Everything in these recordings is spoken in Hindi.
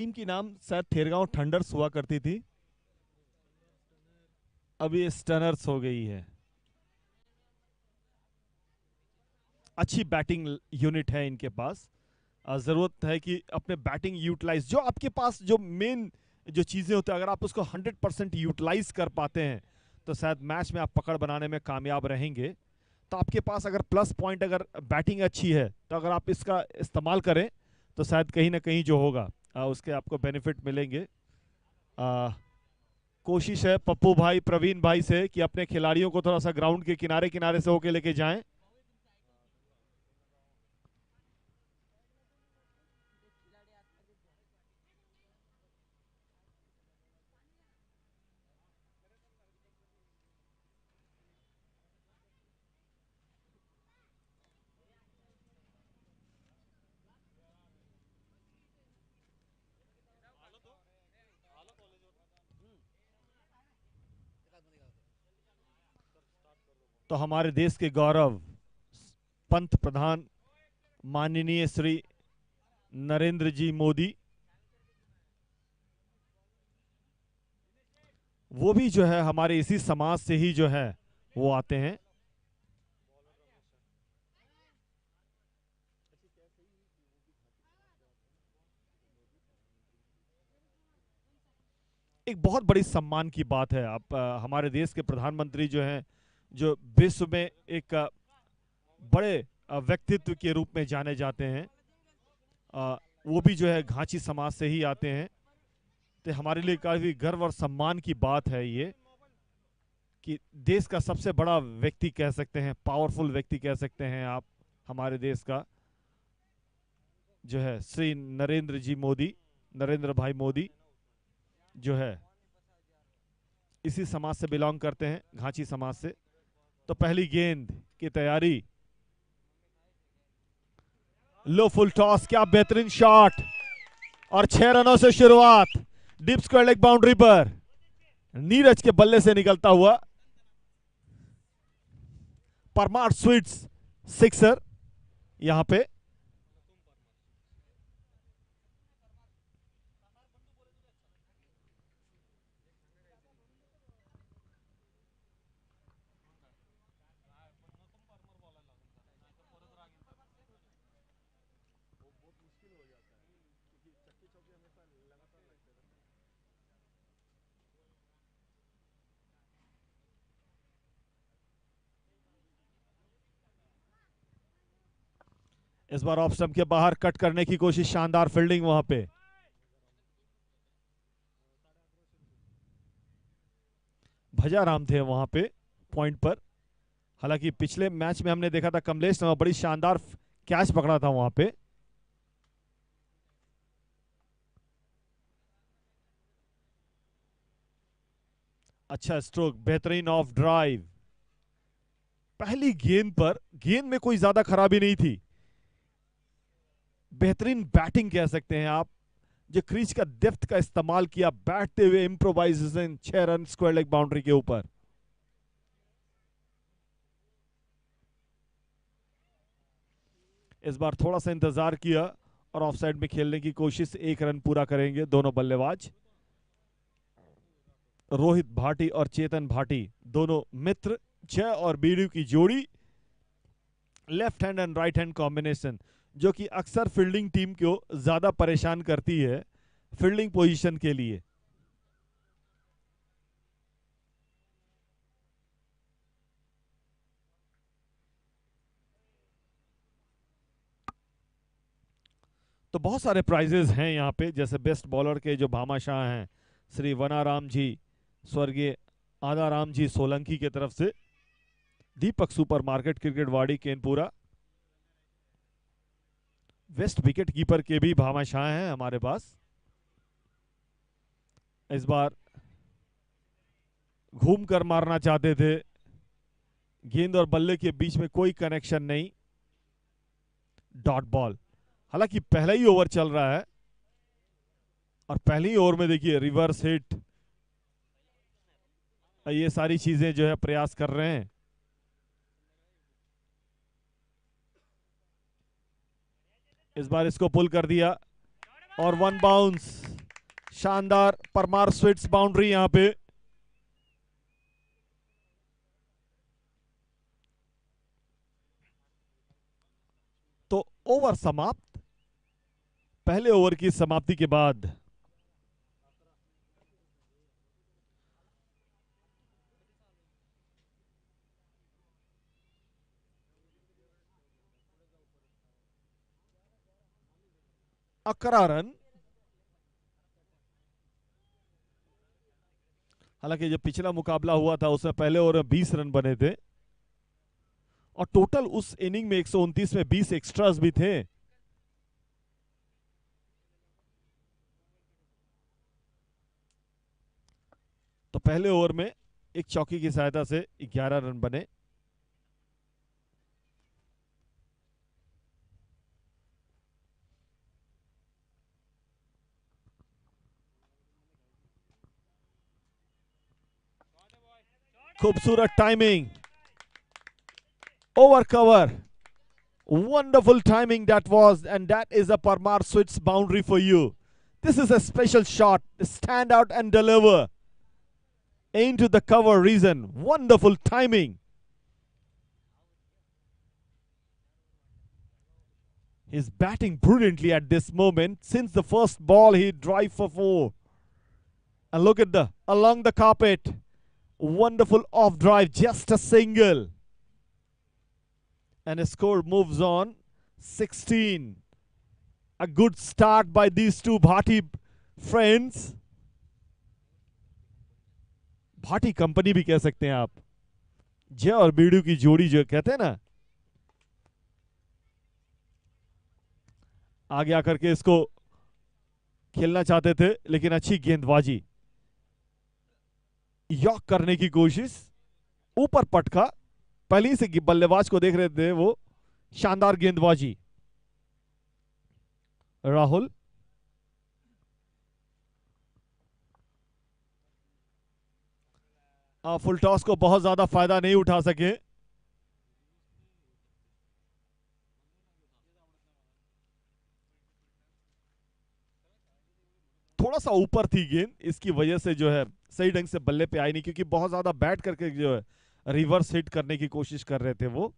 टीम की नाम शायद थेरगांव थंडर्स हुआ करती थी, अब ये स्टनर्स हो गई है। अच्छी बैटिंग यूनिट है इनके पास। जरूरत है कि अपने बैटिंग यूटिलाइज, जो आपके पास जो मेन जो चीजें होती है, अगर आप उसको 100% यूटिलाइज कर पाते हैं तो शायद मैच में आप पकड़ बनाने में कामयाब रहेंगे। तो आपके पास अगर प्लस पॉइंट, अगर बैटिंग अच्छी है तो अगर आप इसका इस्तेमाल करें तो शायद कहीं ना कहीं जो होगा उसके आपको बेनिफिट मिलेंगे। कोशिश है पप्पू भाई, प्रवीण भाई से कि अपने खिलाड़ियों को थोड़ा सा ग्राउंड के किनारे किनारे से होके लेके जाएं। तो हमारे देश के गौरव पंत प्रधान माननीय श्री नरेंद्र जी मोदी, वो भी जो है हमारे इसी समाज से ही जो है वो आते हैं। एक बहुत बड़ी सम्मान की बात है। आप हमारे देश के प्रधानमंत्री जो हैं, जो विश्व में एक बड़े व्यक्तित्व के रूप में जाने जाते हैं, वो भी जो है घांची समाज से ही आते हैं। तो हमारे लिए काफी गर्व और सम्मान की बात है ये कि देश का सबसे बड़ा व्यक्ति कह सकते हैं, पावरफुल व्यक्ति कह सकते हैं आप, हमारे देश का जो है श्री नरेंद्र जी मोदी, नरेंद्र भाई मोदी जो है इसी समाज से बिलोंग करते हैं, घांची समाज से। तो पहली गेंद की तैयारी, लो फुल टॉस, क्या बेहतरीन शॉट, और 6 रनों से शुरुआत डीप स्क्वायर लेग बाउंड्री पर नीरज के बल्ले से निकलता हुआ परमार स्वीट्स सिक्सर यहां पे। इस बार ऑफ स्टंप के बाहर कट करने की कोशिश, शानदार फील्डिंग वहां पे। भजाराम थे वहां पे पॉइंट पर। हालांकि पिछले मैच में हमने देखा था कमलेश ने बड़ी शानदार कैच पकड़ा था वहां पे। अच्छा स्ट्रोक, बेहतरीन ऑफ ड्राइव। पहली गेंद पर, गेंद में कोई ज्यादा खराबी नहीं थी, बेहतरीन बैटिंग कह सकते हैं आप। जो क्रीज का डेप्थ का इस्तेमाल किया बैठते हुए, improvisation, 6 run square leg boundary के ऊपर। इस बार थोड़ा सा इंतजार किया और ऑफसाइड में खेलने की कोशिश, 1 रन पूरा करेंगे दोनों बल्लेबाज। रोहित भाटी और चेतन भाटी दोनों मित्र, जय और बीडू की जोड़ी, left hand and right hand combination, जो कि अक्सर फील्डिंग टीम को ज्यादा परेशान करती है फील्डिंग पोजीशन के लिए। तो बहुत सारे प्राइजेस हैं यहाँ पे, जैसे बेस्ट बॉलर के जो भामाशाह हैं श्री वनाराम जी, स्वर्गीय आदाराम जी सोलंकी की तरफ से, दीपक सुपर मार्केट क्रिकेट वाड़ी केनपुरा, वेस्ट विकेट कीपर के भी भामाशाह हैं हमारे पास। इस बार घूम कर मारना चाहते थे, गेंद और बल्ले के बीच में कोई कनेक्शन नहीं, डॉट बॉल। हालांकि पहला ही ओवर चल रहा है और पहले ही ओवर में देखिए रिवर्स हिट, ये सारी चीजें जो है प्रयास कर रहे हैं। इस बार इसको पुल कर दिया और 1 बाउंस। शानदार परमार स्वीट्स बाउंड्री यहां पे। तो ओवर समाप्त। पहले ओवर की समाप्ति के बाद अकरा रन। हालांकि जो पिछला मुकाबला हुआ था उसमें पहले ओवर में 20 रन बने थे और टोटल उस इनिंग में 129 में 20 एक्स्ट्रास भी थे। तो पहले ओवर में एक चौकी की सहायता से 11 रन बने। खूबसूरत timing, over cover, wonderful timing that was, and that is a Parmar Sweets boundary for you. This is a special shot. Stand out and deliver. Into the cover reason. Wonderful timing. He's batting brilliantly at this moment. Since the first ball, he drive for 4. And look at the along the carpet. Wonderful off drive, just a single. And a score moves on 16. A good start by these two Bhati friends. Bhati company भी कह सकते हैं आप। जय और बीडू की जोड़ी जो कहते हैं ना, आगे आकर के इसको खेलना चाहते थे लेकिन अच्छी गेंदबाजी, यॉक करने की कोशिश, ऊपर पटका, पहले से बल्लेबाज को देख रहे थे वो, शानदार गेंदबाजी। राहुल फुल टॉस को बहुत ज्यादा फायदा नहीं उठा सके। थोड़ा सा ऊपर थी गेंद, इसकी वजह से जो है सही ढंग से बल्ले पे आई नहीं, क्योंकि बहुत ज्यादा बैट करके जो है रिवर्स हिट करने की कोशिश कर रहे थे वो।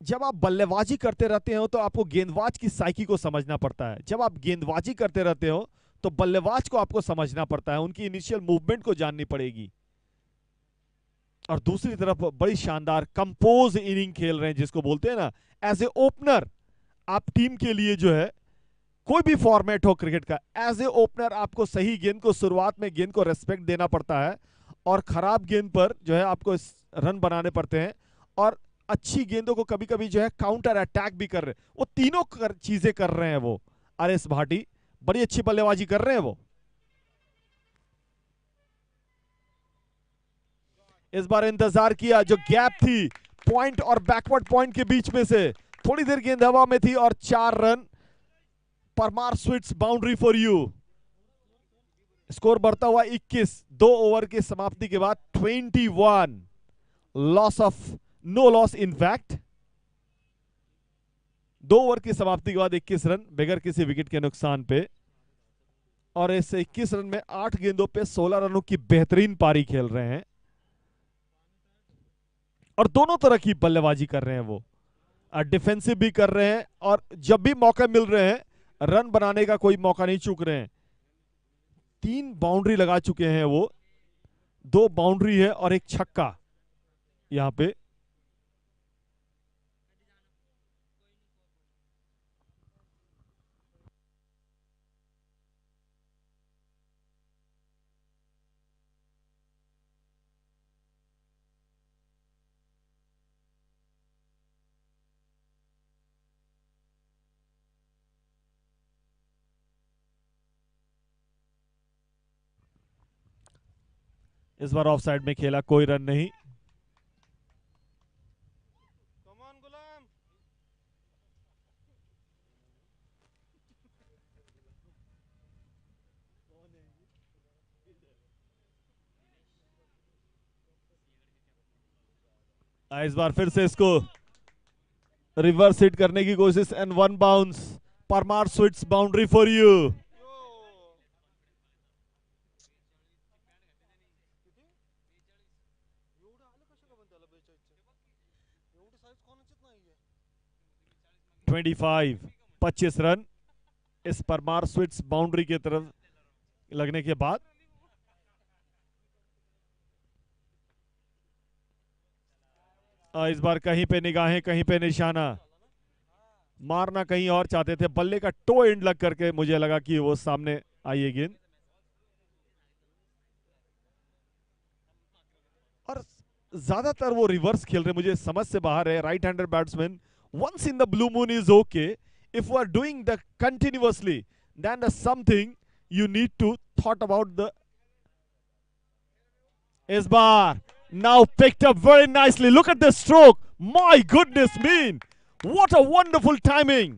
जब आप बल्लेबाजी करते रहते हो तो आपको गेंदबाज की साइकी को समझना पड़ता है। जब आप गेंदबाजी करते रहते हो तो बल्लेबाज को आपको समझना पड़ता है, उनकी इनिशियल मूवमेंट को जाननी पड़ेगी। और दूसरी तरफ बड़ी शानदार कंपोज इनिंग खेल रहे हैं, जिसको बोलते हैं ना एज ए ओपनर। आप टीम के लिए जो है कोई भी फॉर्मेट हो क्रिकेट का, एज ए ओपनर आपको सही गेंद को, शुरुआत में गेंद को रेस्पेक्ट देना पड़ता है और खराब गेंद पर जो है आपको रन बनाने पड़ते हैं, और अच्छी गेंदों को कभी कभी जो है काउंटर अटैक भी कर रहे हैं। वो तीनों चीजें कर रहे हैं वो आर.एस. भाटी, बड़ी अच्छी बल्लेबाजी कर रहे हैं वो। इस बार इंतजार किया, जो गैप थी पॉइंट और बैकवर्ड पॉइंट के बीच में से, थोड़ी देर गेंद हवा में थी और 4 run. Parmar sweets boundary for you. Score बढ़ता हुआ 21, 2 ओवर की समाप्ति के बाद 21, loss of no loss in fact. 2 over की समाप्ति के बाद 21 रन बगैर किसी विकेट के नुकसान पे, और इस 21 रन में 8 गेंदों पे 16 रनों की बेहतरीन पारी खेल रहे हैं और दोनों तरह की बल्लेबाजी कर रहे हैं वो। डिफेंसिव भी कर रहे हैं और जब भी मौका मिल रहे हैं रन बनाने का कोई मौका नहीं चूक रहे हैं। 3 बाउंड्री लगा चुके हैं वो, 2 बाउंड्री है और 1 छक्का यहां पे। इस बार ऑफ साइड में खेला, कोई रन नहीं। इस बार फिर से इसको रिवर्स हिट करने की कोशिश and one bounce. Parmar sweets boundary for you. (25) 25 run इस परमार स्वीट्स बाउंड्री की तरफ लगने के बाद. इस बार कहीं पे निगाहें, कहीं पे निशाना. मारना कहीं और चाहते थे. बल्ले का टो एंड लग करके मुझे लगा कि वो सामने आई है गेंद. और ज्यादातर वो रिवर्स खेल रहे, मुझे समझ से बाहर है. Right hander batsman, once in the blue moon is okay. If we are doing the continuously, then there's something you need to thought about the. Isbar now picked up very nicely. Look at the stroke. My goodness me. What a wonderful timing.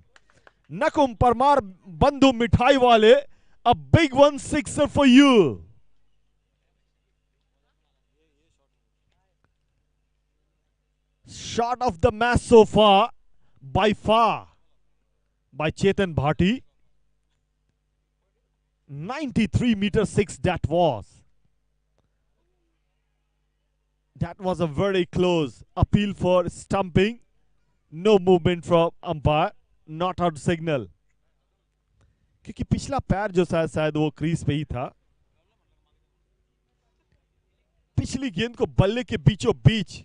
Nakum Parmar Bandhu Mithai Wale, a big one sixer for you. Shot of the match so far, by far, by Chetan Bhati. 93 meter 6 that was. That was a very close appeal for stumping. No movement from umpire. Not out signal. क्योंकि पिछला पैर जो शायद वो क्रीज पे ही था. पिछली गेंद को बल्ले के बीचों बीच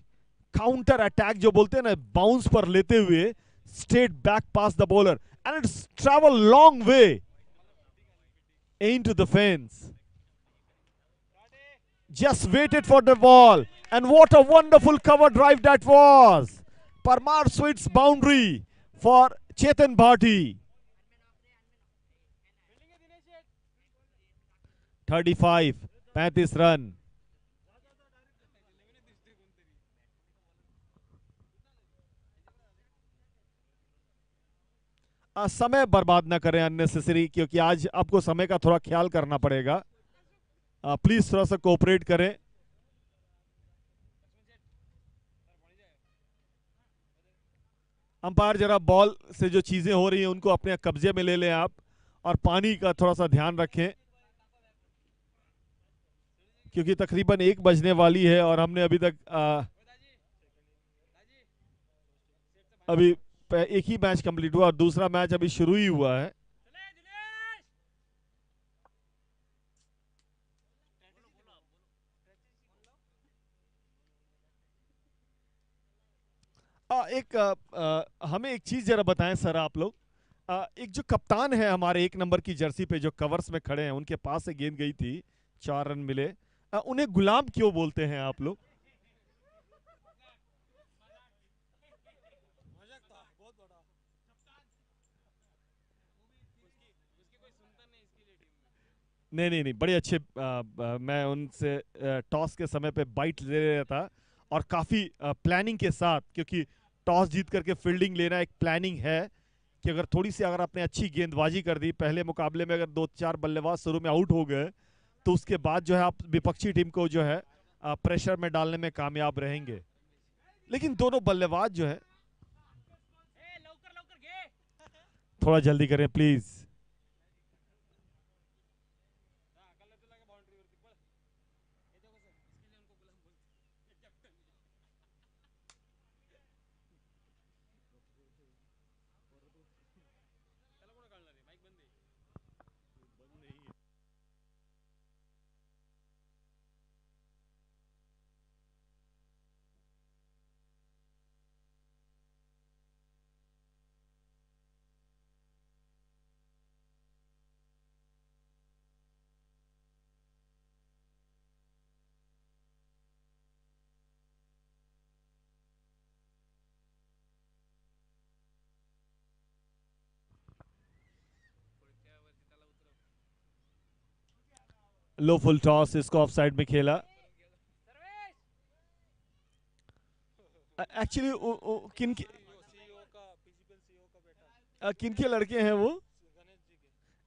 काउंटर अटैक जो बोलते हैं ना, बाउंस पर लेते हुए straight back pass the bowler and it's travel long way into the fence. Just waited for the ball, and what a wonderful cover drive that was. Parmar Sweets boundary for Chetan Bhati. 35 run. समय बर्बाद ना करें अननेसेसरी, क्योंकि आज आपको समय का थोड़ा ख्याल करना पड़ेगा. प्लीज थोड़ा सा कोऑपरेट करें. अंपायर जरा बॉल से जो चीजें हो रही हैं उनको अपने कब्जे में ले लें आप, और पानी का थोड़ा सा ध्यान रखें, क्योंकि तकरीबन 1 बजने वाली है और हमने अभी तक अभी एक ही मैच कंप्लीट हुआ और दूसरा मैच अभी शुरू ही हुआ है. हमें एक चीज जरा बताएं सर आप लोग. एक जो कप्तान है हमारे 1 नंबर की जर्सी पे जो कवर्स में खड़े हैं, उनके पास से गेंद गई थी, 4 रन मिले. उन्हें गुलाम क्यों बोलते हैं आप लोग? नहीं, बड़े अच्छे. मैं उनसे टॉस के समय पे बाइट ले रहा था, और काफ़ी प्लानिंग के साथ, क्योंकि टॉस जीत करके फील्डिंग लेना एक प्लानिंग है, कि अगर थोड़ी सी अगर आपने अच्छी गेंदबाजी कर दी पहले मुकाबले में, अगर 2-4 बल्लेबाज शुरू में आउट हो गए, तो उसके बाद जो है आप विपक्षी टीम को जो है प्रेशर में डालने में कामयाब रहेंगे. लेकिन दोनों बल्लेबाज जो है, थोड़ा जल्दी करें प्लीज़. लो फुल टॉस, इसको ऑफ साइड में खेला. एक्चुअली किनके लड़के हैं वो?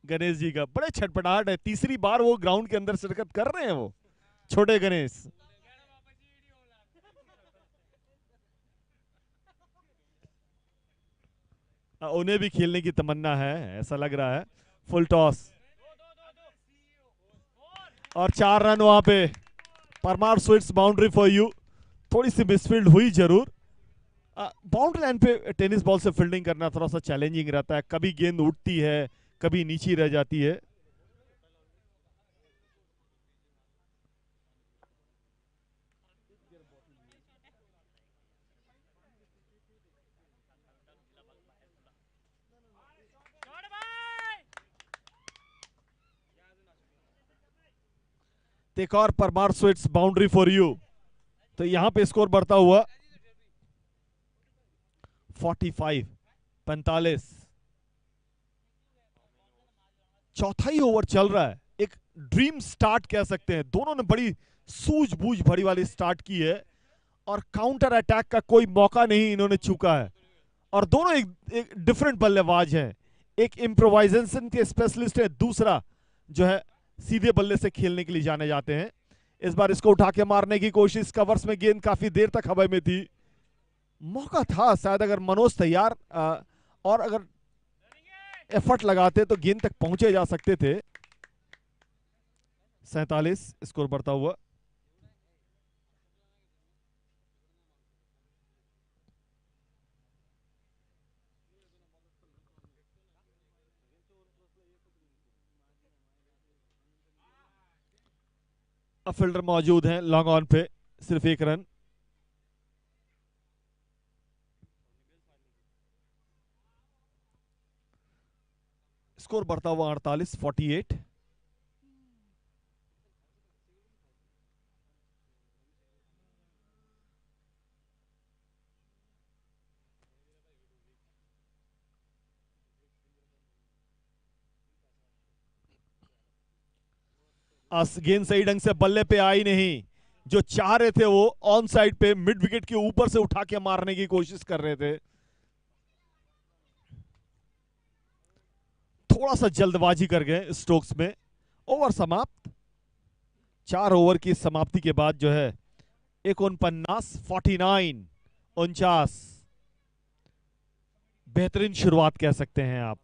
गणेश जी का. बड़े छटपटाहट है, तीसरी बार वो ग्राउंड के अंदर शिरकत कर रहे हैं वो छोटे गणेश. उन्हें भी खेलने की तमन्ना है, ऐसा लग रहा है। फुल टॉस और 4 रन वहां पे। Parmar sweets boundary for you. थोड़ी सी मिसफील्ड हुई जरूर। बाउंड्री लाइन पे टेनिस बॉल से फील्डिंग करना थोड़ा सा चैलेंजिंग रहता है, कभी गेंद उठती है, कभी नीचे रह जाती है। एक और Parmar sweets boundary for you. तो यहां पे स्कोर बढ़ता हुआ 45। चौथा ही ओवर चल रहा है। एक ड्रीम स्टार्ट कह सकते हैं, दोनों ने बड़ी सूझबूझ भरी वाली स्टार्ट की है और काउंटर अटैक का कोई मौका नहीं इन्होंने चूका है। और दोनों एक डिफरेंट बल्लेबाज हैं, एक इम्प्रोवाइजेशन के स्पेशलिस्ट है, दूसरा जो है सीधे बल्ले से खेलने के लिए जाने जाते हैं। इस बार इसको उठा के मारने की कोशिश, कवर्स में गेंद काफी देर तक हवा में थी। मौका था शायद, अगर मनोज तैयार और अगर एफर्ट लगाते तो गेंद तक पहुंचे जा सकते थे। 47 स्कोर बढ़ता हुआ। अब फील्डर मौजूद हैं लॉन्ग ऑन पे, सिर्फ 1 रन। स्कोर बढ़ता हुआ 48। गेंद सही ढंग से बल्ले पे आई नहीं। जो चाह रहे थे वो ऑन साइड पे मिड विकेट के ऊपर से उठा के मारने की कोशिश कर रहे थे। थोड़ा सा जल्दबाजी कर गए स्टोक्स में। ओवर समाप्त। 4 ओवर की समाप्ति के बाद जो है 49 बेहतरीन शुरुआत कह सकते हैं आप।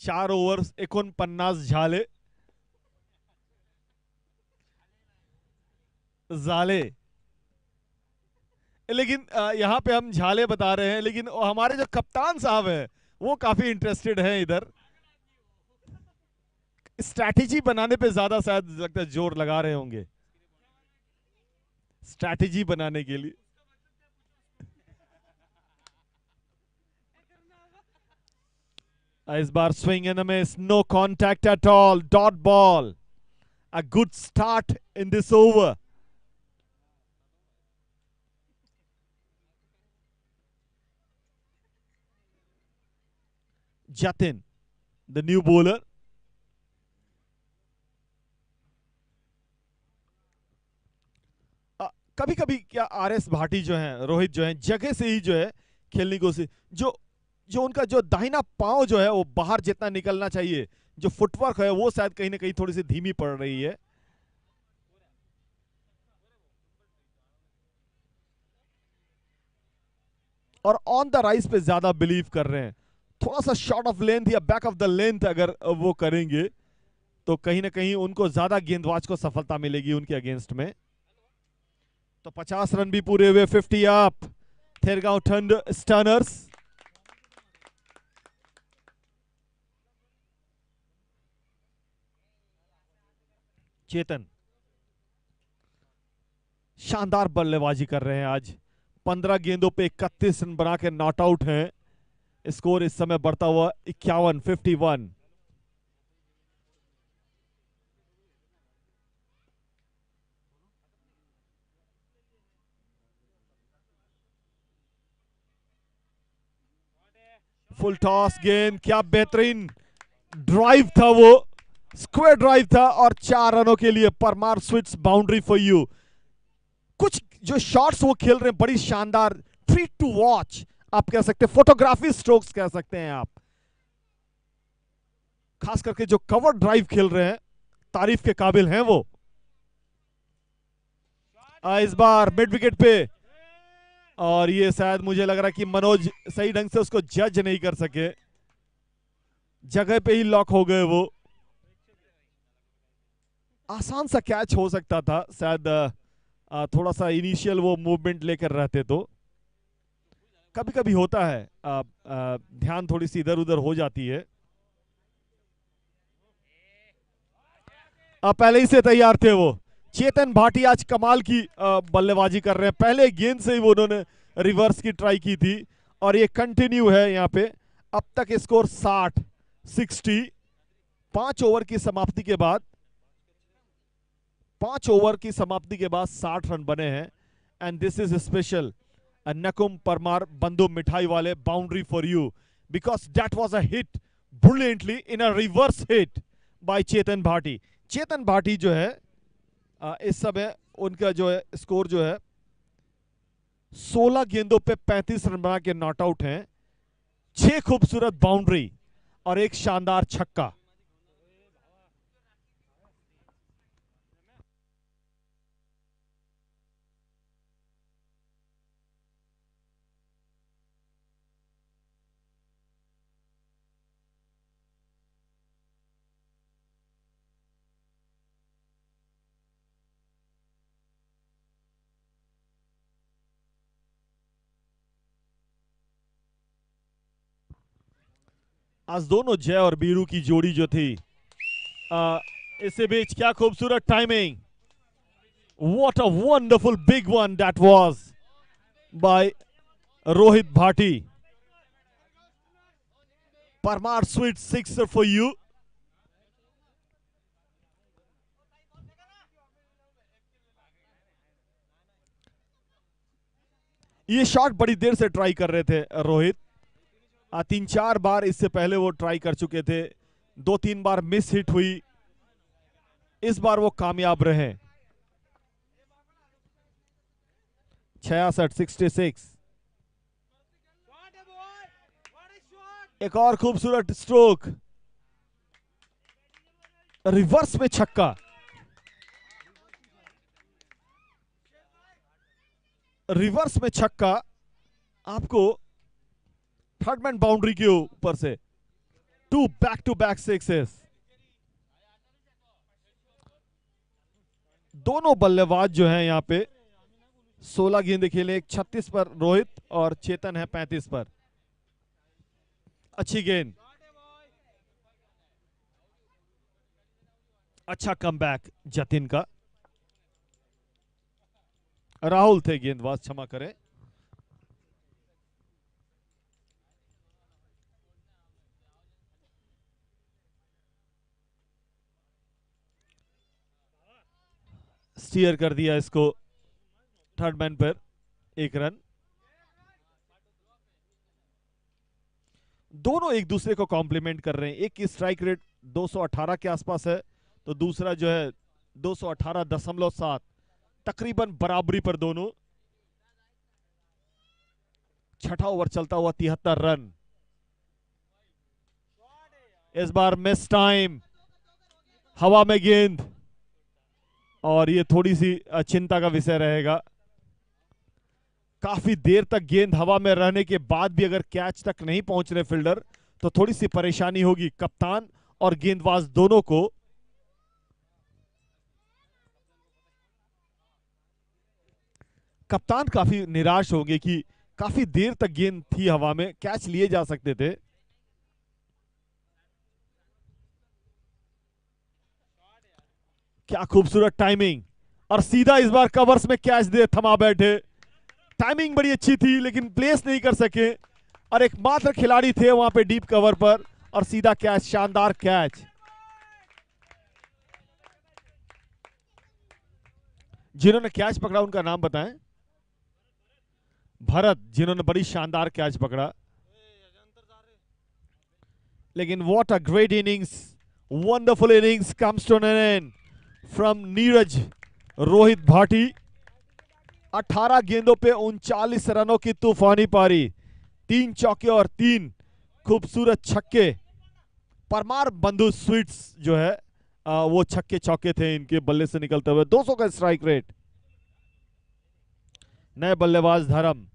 चार ओव्हर 49 झाले झाले। लेकिन यहां पे हम झाले बता रहे हैं, लेकिन हमारे जो कप्तान साहब हैं वो काफी इंटरेस्टेड हैं इधर। स्ट्रैटेजी बनाने पे ज्यादा शायद लगता है जोर लगा रहे होंगे, स्ट्रैटेजी बनाने के लिए। इस बार swing and miss, no contact at all, dot ball. A good start in this over. Jatin, the new bowler. कभी कभी क्या आरएस भाटी जो हैं, रोहित जो हैं, जगह से ही जो है खेलने की कोशिश, जो उनका जो दाहिना पांव जो है वो बाहर जितना निकलना चाहिए, जो फुटवर्क है वो शायद कहीं ना कहीं थोड़ी सी धीमी पड़ रही है। और ऑन द राइज पे ज्यादा बिलीव कर रहे हैं। थोड़ा सा शॉर्ट ऑफ लेंथ या बैक ऑफ द लेंथ अगर वो करेंगे तो कहीं ना कहीं उनको ज्यादा गेंदबाज को सफलता मिलेगी उनके अगेंस्ट में। तो 50 रन भी पूरे हुए, 50 अप। थेरगांव स्टर्नर्स। चेतन शानदार बल्लेबाजी कर रहे हैं आज। 15 गेंदों पे 31 रन बना के नॉट आउट हैं। स्कोर इस समय बढ़ता हुआ 51। फुल टॉस गेंद, क्या बेहतरीन ड्राइव था वो, स्क्वायर ड्राइव था और 4 रनों के लिए Parmar sweets boundary for you. कुछ जो शॉट्स वो खेल रहे हैं बड़ी शानदार ट्रीट टू वॉच आप कह सकते हैं, फोटोग्राफी स्ट्रोक्स कह सकते हैं आप। खास करके जो कवर ड्राइव खेल रहे हैं तारीफ के काबिल हैं वो। इस बार मिड विकेट पे, और ये शायद मुझे लग रहा है कि मनोज सही ढंग से उसको जज नहीं कर सके, जगह पे ही लॉक हो गए वो। आसान सा कैच हो सकता था शायद, थोड़ा सा इनिशियल वो मूवमेंट लेकर रहते तो। कभी कभी होता है, ध्यान थोड़ी सी इधर उधर हो जाती है। पहले ही से तैयार थे वो। चेतन भाटी आज कमाल की बल्लेबाजी कर रहे हैं। पहले गेंद से ही वो उन्होंने रिवर्स की ट्राई की थी और ये कंटिन्यू है यहाँ पे। अब तक स्कोर 60 5 ओवर की समाप्ति के बाद, 5 ओवर की समाप्ति के बाद 60 रन बने हैं। And this is special Nakum Parmar Bandhu मिठाई वाले, boundary for you because that was a hit brilliantly in a reverse hit by Chetan Bhati. Chetan Bhati जो है इस समय उनका जो है स्कोर जो है 16 गेंदों पे 35 रन बना के नॉट आउट हैं। 6 खूबसूरत बाउंड्री और एक शानदार छक्का। आज दोनों जय और बीरू की जोड़ी जो थी, इसी बीच क्या खूबसूरत timing. What a wonderful big one that was by Rohit Bhati. Parmar sweet sixer for you. ये शॉट बड़ी देर से ट्राई कर रहे थे रोहित, 3-4 बार इससे पहले वो ट्राई कर चुके थे, 2-3 बार मिस हिट हुई, इस बार वो कामयाब रहे। 66 एक और खूबसूरत स्ट्रोक, रिवर्स में छक्का। रिवर्स में छक्का आपको थर्ड मैन बाउंड्री के ऊपर से 2 बैक-टू-बैक सिक्सेस। दोनों बल्लेबाज जो हैं यहां पे 16 गेंदें खेले, एक 36 पर रोहित और चेतन है 35 पर। अच्छी गेंद, अच्छा कमबैक जतिन का। राहुल थे गेंदबाज, क्षमा करें। स्टीयर कर दिया इसको थर्ड मैन पर, 1 रन। दोनों एक दूसरे को कॉम्प्लीमेंट कर रहे हैं। एक की स्ट्राइक रेट 218 के आसपास है तो दूसरा जो है 218.7, तकरीबन बराबरी पर दोनों। छठा ओवर चलता हुआ 73 रन। इस बार मिस टाइम, हवा में गेंद, और ये थोड़ी सी चिंता का विषय रहेगा। काफी देर तक गेंद हवा में रहने के बाद भी अगर कैच तक नहीं पहुंच रहे फील्डर तो थोड़ी सी परेशानी होगी कप्तान और गेंदबाज दोनों को। कप्तान काफी निराश होंगे कि काफी देर तक गेंद थी हवा में, कैच लिए जा सकते थे। क्या खूबसूरत टाइमिंग, और सीधा इस बार कवर्स में कैच दे थमा बैठे। टाइमिंग बड़ी अच्छी थी लेकिन प्लेस नहीं कर सके, और एकमात्र खिलाड़ी थे वहां पे डीप कवर पर, और सीधा कैच, शानदार कैच। जिन्होंने कैच पकड़ा उनका नाम बताएं। भरत, जिन्होंने बड़ी शानदार कैच पकड़ा। लेकिन what a great innings, wonderful innings comes to an end from Neeraj Rohit Bhati. 18 गेंदों पे 39 रनों की तूफानी पारी, 3 चौके और 3 खूबसूरत छक्के। परमार बंधु स्वीट्स जो है वो छक्के चौके थे इनके बल्ले से निकलते हुए। 200 का स्ट्राइक रेट। नए बल्लेबाज धर्म।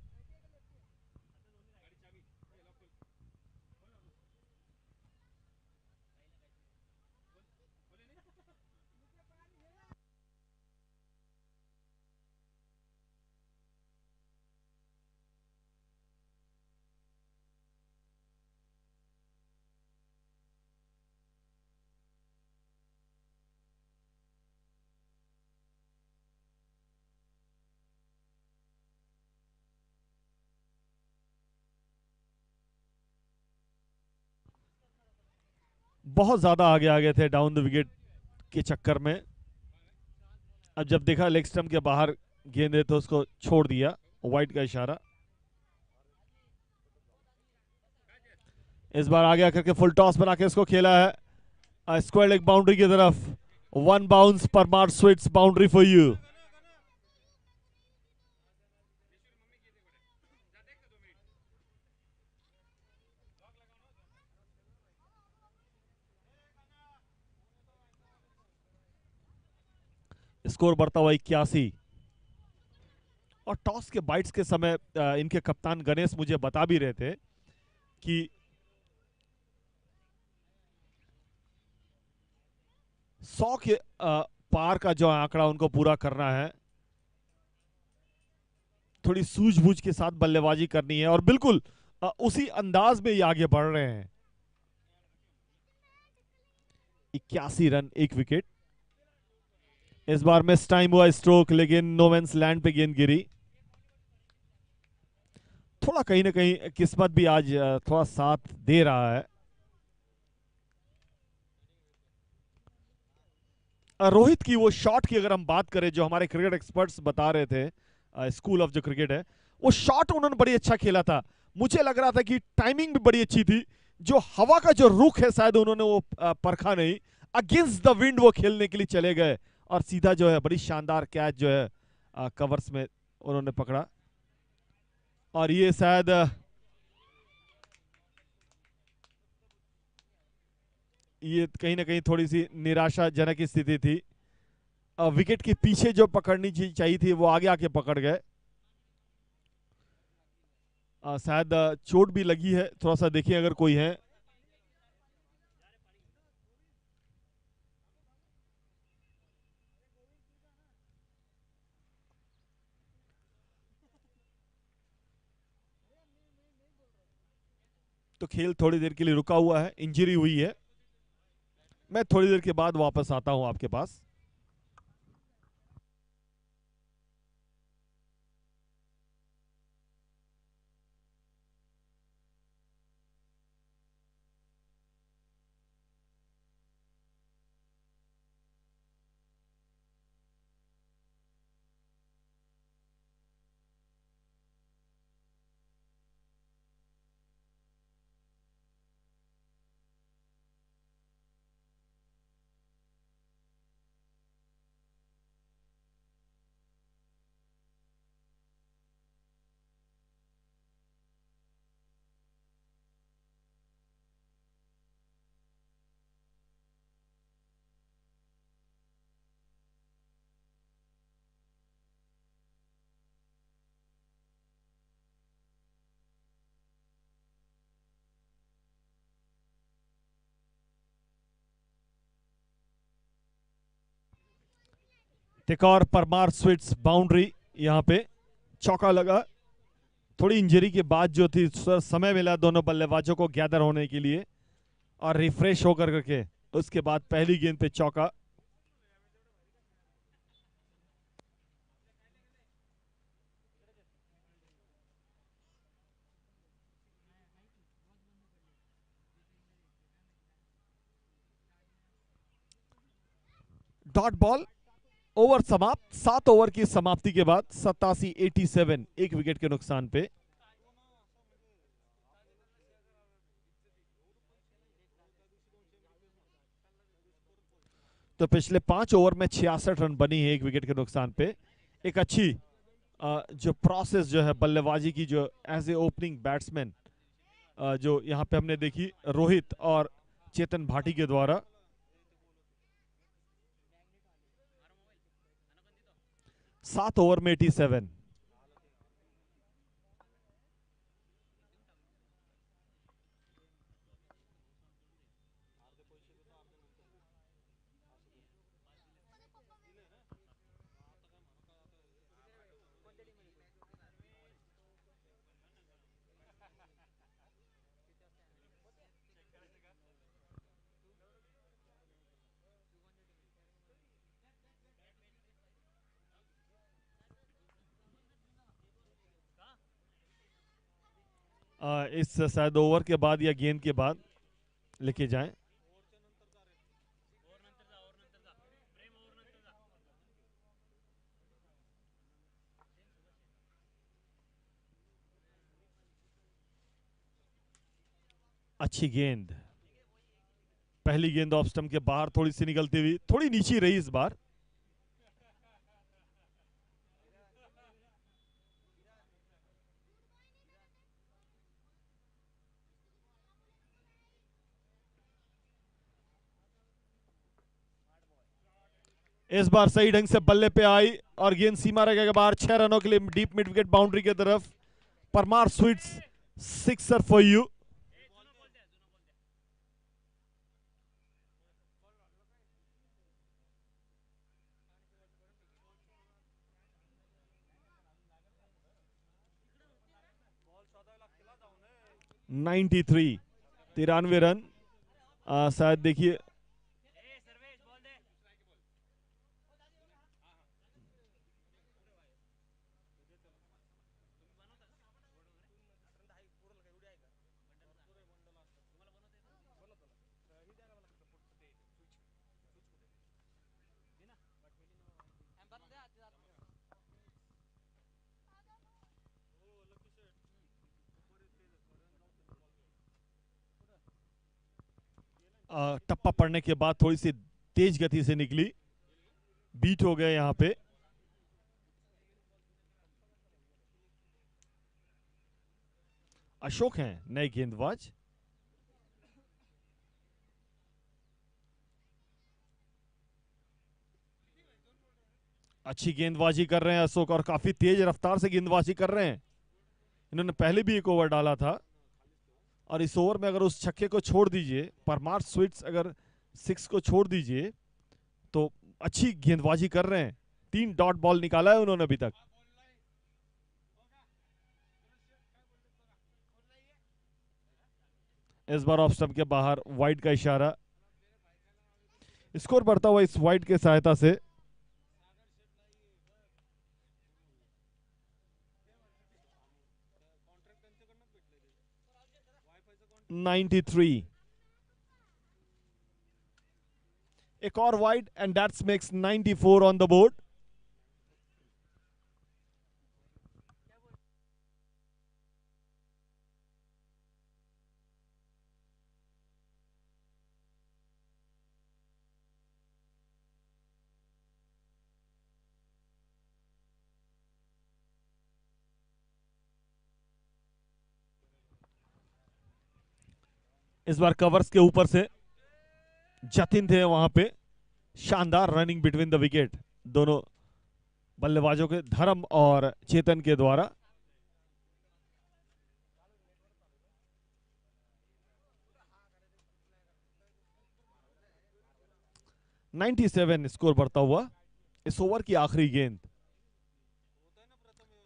बहुत ज्यादा आगे आगे थे डाउन द विकेट के चक्कर में। अब जब देखा लेग स्टंप के बाहर गेंद है तो उसको छोड़ दिया, वाइड का इशारा। इस बार आगे आकर के फुल टॉस बना के इसको खेला है स्क्वायर लेग बाउंड्री की तरफ। 1 bounce Parmar sweets, boundary for you. Score बढ़ता हुआ 81। और टॉस के बाइट्स के समय इनके कप्तान गणेश मुझे बता भी रहे थे कि 100 के पार का जो आंकड़ा उनको पूरा करना है, थोड़ी सूझबूझ के साथ बल्लेबाजी करनी है और बिल्कुल उसी अंदाज में ये आगे बढ़ रहे हैं। 81 रन, 1 विकेट। इस बार मिस टाइम हुआ स्ट्रोक, लेकिन नोवेंस लैंड पे गेंद गिरी। थोड़ा कहीं ना कहीं किस्मत भी आज थोड़ा साथ दे रहा है। रोहित की वो शॉट की अगर हम बात करें, जो हमारे क्रिकेट एक्सपर्ट्स बता रहे थे, स्कूल ऑफ जो क्रिकेट है, वो शॉट उन्होंने बड़ी अच्छा खेला था। मुझे लग रहा था कि टाइमिंग भी बड़ी अच्छी थी। जो हवा का जो रुख है शायद उन्होंने वो परखा नहीं, अगेंस्ट द विंड वो खेलने के लिए चले गए और सीधा जो है बड़ी शानदार कैच जो है कवर्स में उन्होंने पकड़ा। और ये शायद ये कहीं ना कहीं थोड़ी सी निराशाजनक स्थिति थी। विकेट के पीछे जो पकड़नी चाहिए थी वो आगे आके पकड़ गए। शायद चोट भी लगी है, थोड़ा सा देखिए अगर कोई है। तो खेल थोड़ी देर के लिए रुका हुआ है, इंजरी हुई है। मैं थोड़ी देर के बाद वापस आता हूं आपके पास। एक और परमार स्वीट्स बाउंड्री, यहां पे चौका लगा। थोड़ी इंजरी के बाद जो थी समय मिला दोनों बल्लेबाजों को गैदर होने के लिए और रिफ्रेश होकर करके उसके बाद पहली गेंद पे चौका। डॉट बॉल, ओवर समाप्त। 7 ओवर की समाप्ति के बाद 87-87, 1 विकेट के नुकसान पे। तो पिछले 5 ओवर में 66 रन बनी है 1 विकेट के नुकसान पे। एक अच्छी जो प्रोसेस जो है बल्लेबाजी की, जो एज ए ओपनिंग बैट्समैन जो यहाँ पे हमने देखी रोहित और चेतन भाटी के द्वारा। सात ओवर में 87। इस शायद ओवर के बाद या गेंद के बाद लेके जाएं। अच्छी गेंद, पहली गेंद ऑफ स्टंप के बाहर थोड़ी सी निकलती हुई, थोड़ी नीचे रही इस बार। इस बार सही ढंग से बल्ले पे आई और गेंद सीमा रेखा के बाहर। 6 रनों के लिए डीप मिड विकेट बाउंड्री की तरफ। Parmar sweets sixer for you. Ninety three, 93 run. शायद देखिए टप्पा पड़ने के बाद थोड़ी सी तेज गति से निकली, बीट हो गए यहां पे। अशोक हैं नए गेंदबाज। अच्छी गेंदबाजी कर रहे हैं अशोक और काफी तेज रफ्तार से गेंदबाजी कर रहे हैं। इन्होंने पहले भी एक ओवर डाला था और इस ओवर में अगर उस छक्के को छोड़ दीजिए, परमार स्वीट्स अगर 6 को छोड़ दीजिए, तो अच्छी गेंदबाजी कर रहे हैं। 3 डॉट बॉल निकाला है उन्होंने अभी तक। इस बार ऑफ स्टंप के बाहर वाइड का इशारा। स्कोर बढ़ता हुआ इस वाइड के सहायता से। 93। एक और wide and that's makes 94 on the board. इस बार कवर्स के ऊपर से जतिन थे वहां पे। शानदार रनिंग बिटवीन द विकेट दोनों बल्लेबाजों के, धर्म और चेतन के द्वारा। नाइन्टी 97 स्कोर बढ़ता हुआ। इस ओवर की आखिरी गेंद।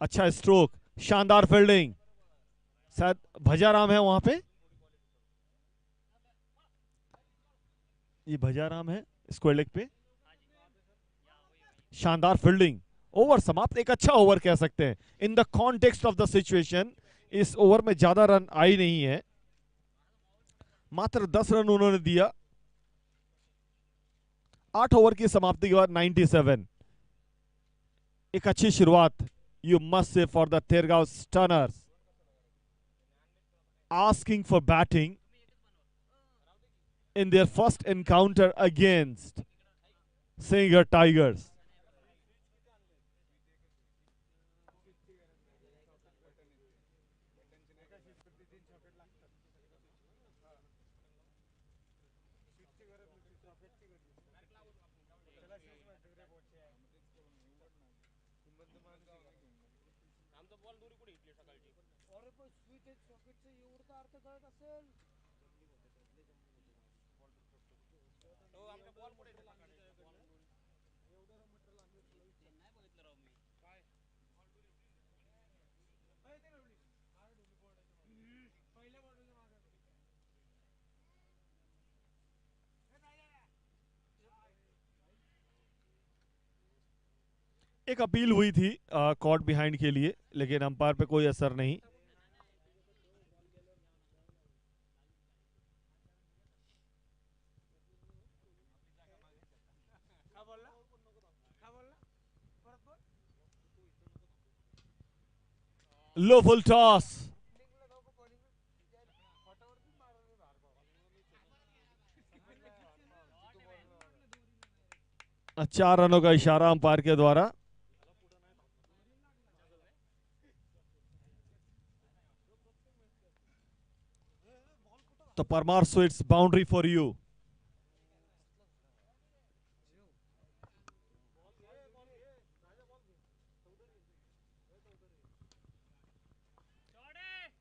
अच्छा स्ट्रोक, शानदार फील्डिंग। शायद भजाराम है वहां पे, ये भजाराम है स्क्वायर लेग पे। शानदार फील्डिंग, ओवर समाप्त। एक अच्छा ओवर कह सकते हैं in the context of the situation. इस ओवर में ज्यादा रन आई नहीं है, मात्र 10 रन उन्होंने दिया। 8 ओवर की समाप्ति के बाद 97। एक अच्छी शुरुआत, you must say, for the Tergaon stunners asking for batting in their first encounter against Singer Tigers. एक अपील हुई थी कॉट बिहाइंड के लिए, लेकिन अंपायर पे कोई असर नहीं। लो फुल टॉस, 4 रनों का इशारा अंपायर के द्वारा। तो Parmar sweets boundary for you.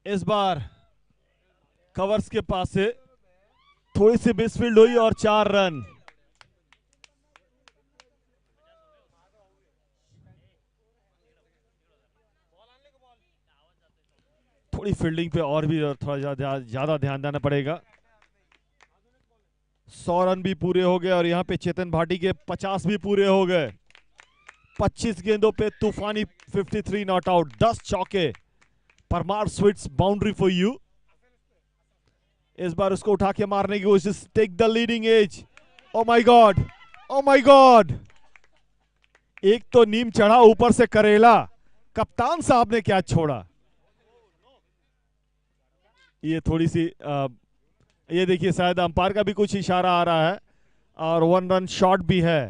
इस बार कवर्स के पास से थोड़ी सी मिसफील्ड हुई और 4 रन। थोड़ी फील्डिंग पे और भी थोड़ा ज्यादा ध्यान देना पड़ेगा। 100 रन भी पूरे हो गए और यहां पे चेतन भाटी के 50 भी पूरे हो गए। 25 गेंदों पे तूफानी 53 नॉट आउट, 10 चौके। Parmar sweets boundary for you. इस बार उसको उठा के मारने की कोशिश, take the leading edge. Oh my god, oh my god, एक तो नीम चढ़ा, ऊपर से करेला। कप्तान साहब ने क्या छोड़ा। ये थोड़ी सी ये देखिए शायद अंपायर का भी कुछ इशारा आ रहा है और 1 रन शॉट भी है।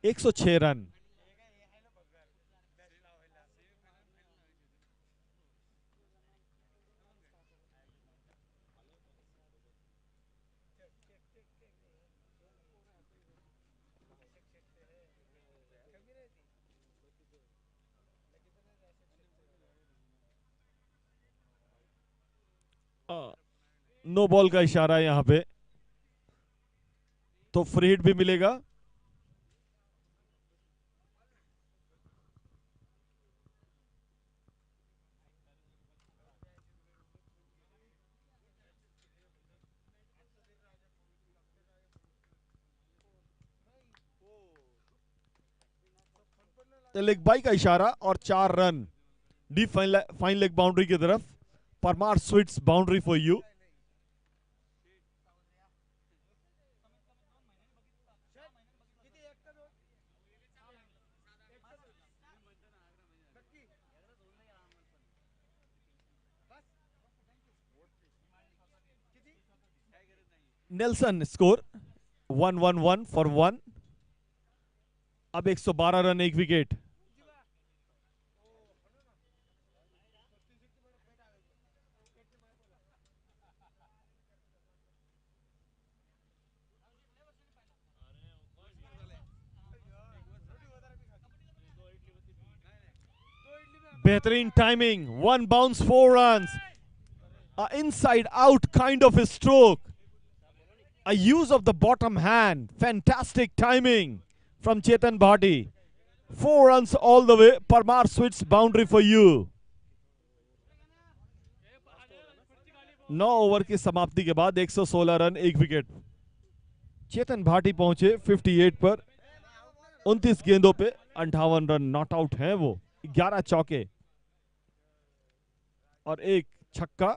एक 106 रन। नो बॉल का इशारा है यहां पे, तो फ्री हिट भी मिलेगा। लेग बाई का इशारा और 4 run deep fine leg boundary की तरफ। Parmar sweets boundary for you. Nelson score 1-1-1 for 1। अब 112 रन, 1 विकेट। बेहतरीन timing, 1 bounce 4 run, inside out kind of stroke, a use of the bottom hand, fantastic timing from Chetan Bhati. 4 runs all the way. Parmar Sweets boundary for you. 9 over की समाप्ति के बाद 116 रन, 1 विकेट। चेतन भाटी पहुंचे 58 पर, 29 गेंदों पे 58 रन, नॉट आउट हैं वो। 11 चौके और 1 छक्का।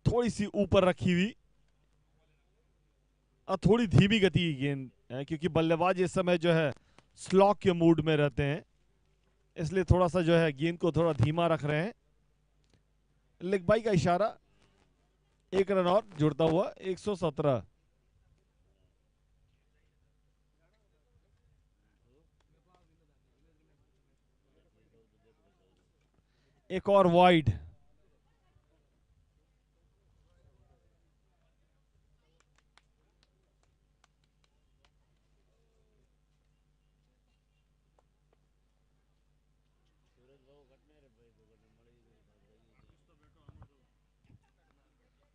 थोड़ी सी ऊपर रखी हुई और थोड़ी धीमी गति की गेंद है, क्योंकि बल्लेबाज इस समय जो है स्लॉक के मूड में रहते हैं, इसलिए थोड़ा सा जो है गेंद को थोड़ा धीमा रख रहे हैं। लेग बाई का इशारा, एक रन और जुड़ता हुआ 117। एक और वाइड।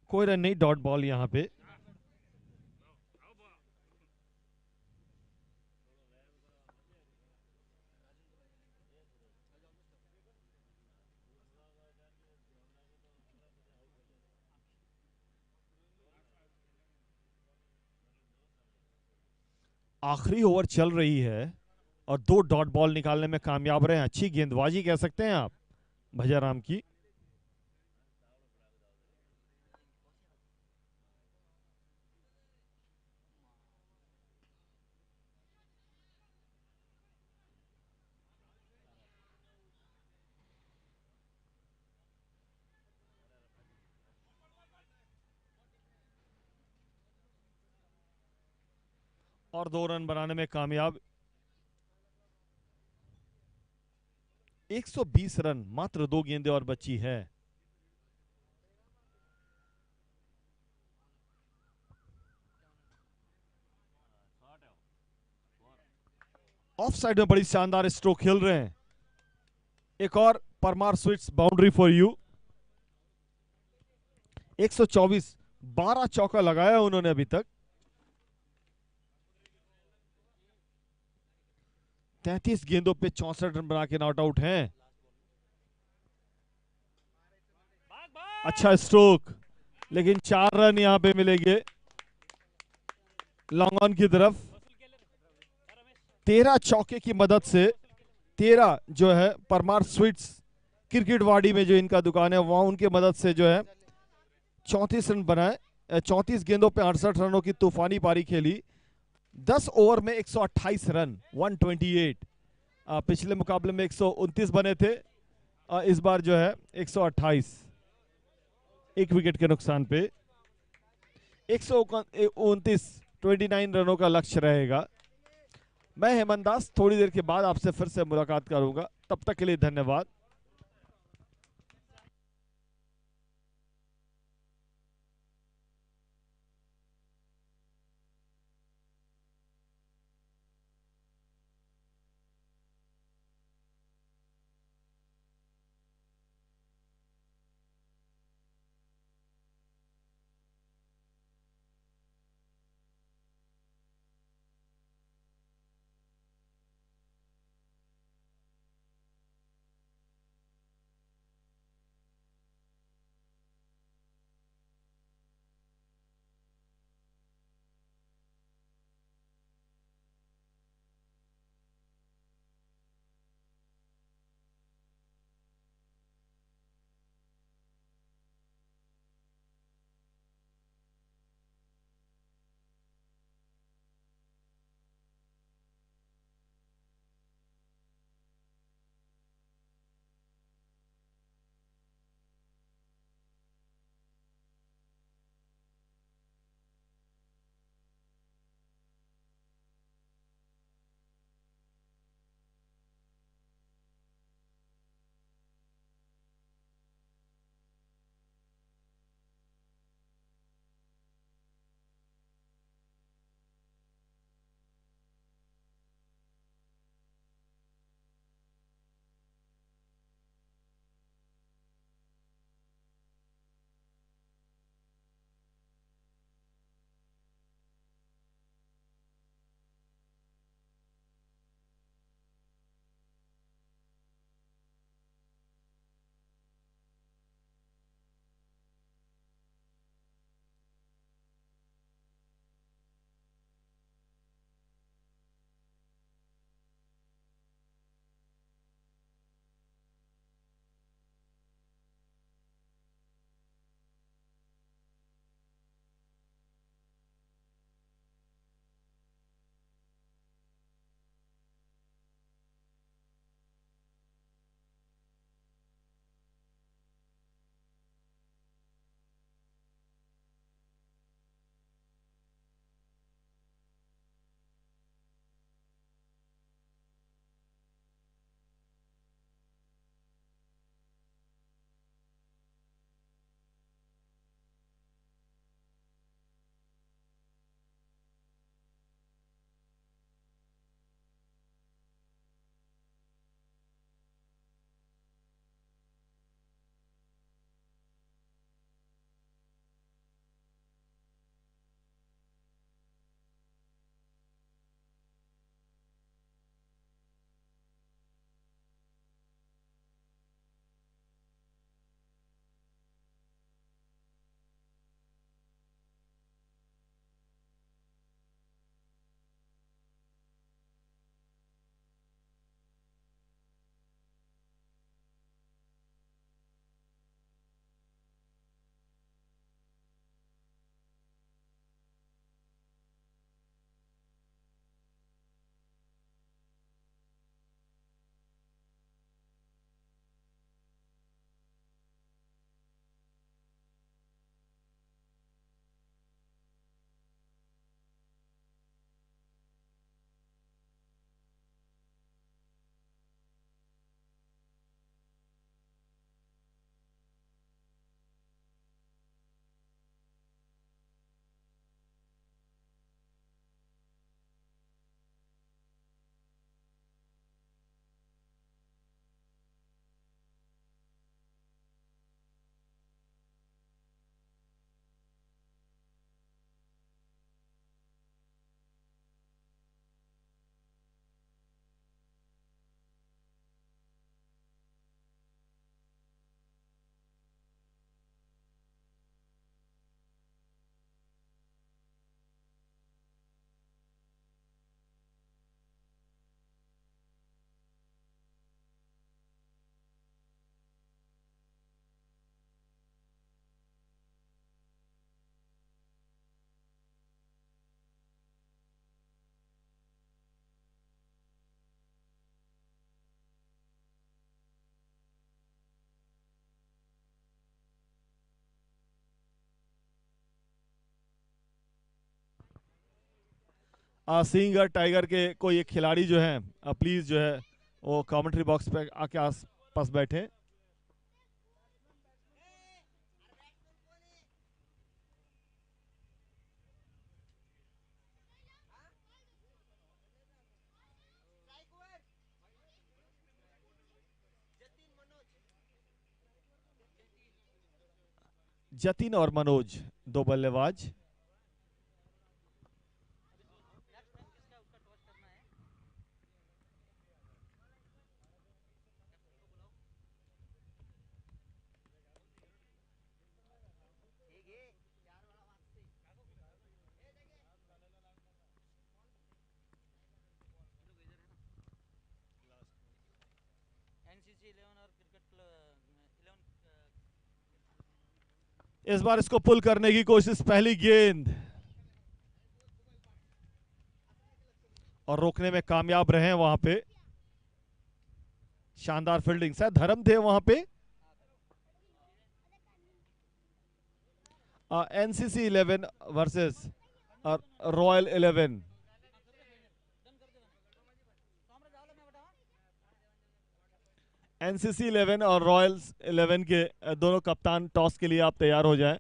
कोई रन नहीं, डॉट बॉल यहां पे। आखिरी ओवर चल रही है और 2 डॉट बॉल निकालने में कामयाब रहे हैं। अच्छी गेंदबाजी कह सकते हैं आप भजाराम की। और 2 रन बनाने में कामयाब। 120 रन, मात्र 2 गेंदें और बची है। ऑफ साइड में बड़ी शानदार स्ट्रोक खेल रहे हैं। एक और Parmar sweets boundary for you. 124, 12 चौका लगाया उन्होंने अभी तक। 33 गेंदों पे 64 रन बना के नॉट आउट हैं। अच्छा स्ट्रोक, लेकिन 4 रन यहां पे मिलेंगे लॉन्ग ऑन की तरफ। 13 चौके की मदद से, 13 जो है परमार स्वीट्स क्रिकेट वाड़ी में जो इनका दुकान है वहां उनके मदद से जो है 34 रन बनाए। 34 गेंदों पे 68 रनों की तूफानी पारी खेली। 10 ओवर में 128 रन, 128। पिछले मुकाबले में 129 बने थे, इस बार जो है 128, एक विकेट के नुकसान पे। 129, 29 रनों का लक्ष्य रहेगा। मैं हेमंत दास थोड़ी देर के बाद आपसे फिर से मुलाकात करूंगा, तब तक के लिए धन्यवाद। सिंगर टाइगर के कोई एक खिलाड़ी जो है प्लीज जो है वो कमेंट्री बॉक्स पे आके आस पास बैठे। जतिन और मनोज दो बल्लेबाज। इस बार इसको पुल करने की कोशिश, पहली गेंद और रोकने में कामयाब रहे वहां पे। शानदार फील्डिंग, शायद धर्म थे वहां पे। NCC 11 versus royal 11। एनसीसी 11 और रॉयल्स 11 के दोनों कप्तान टॉस के लिए आप तैयार हो जाएं।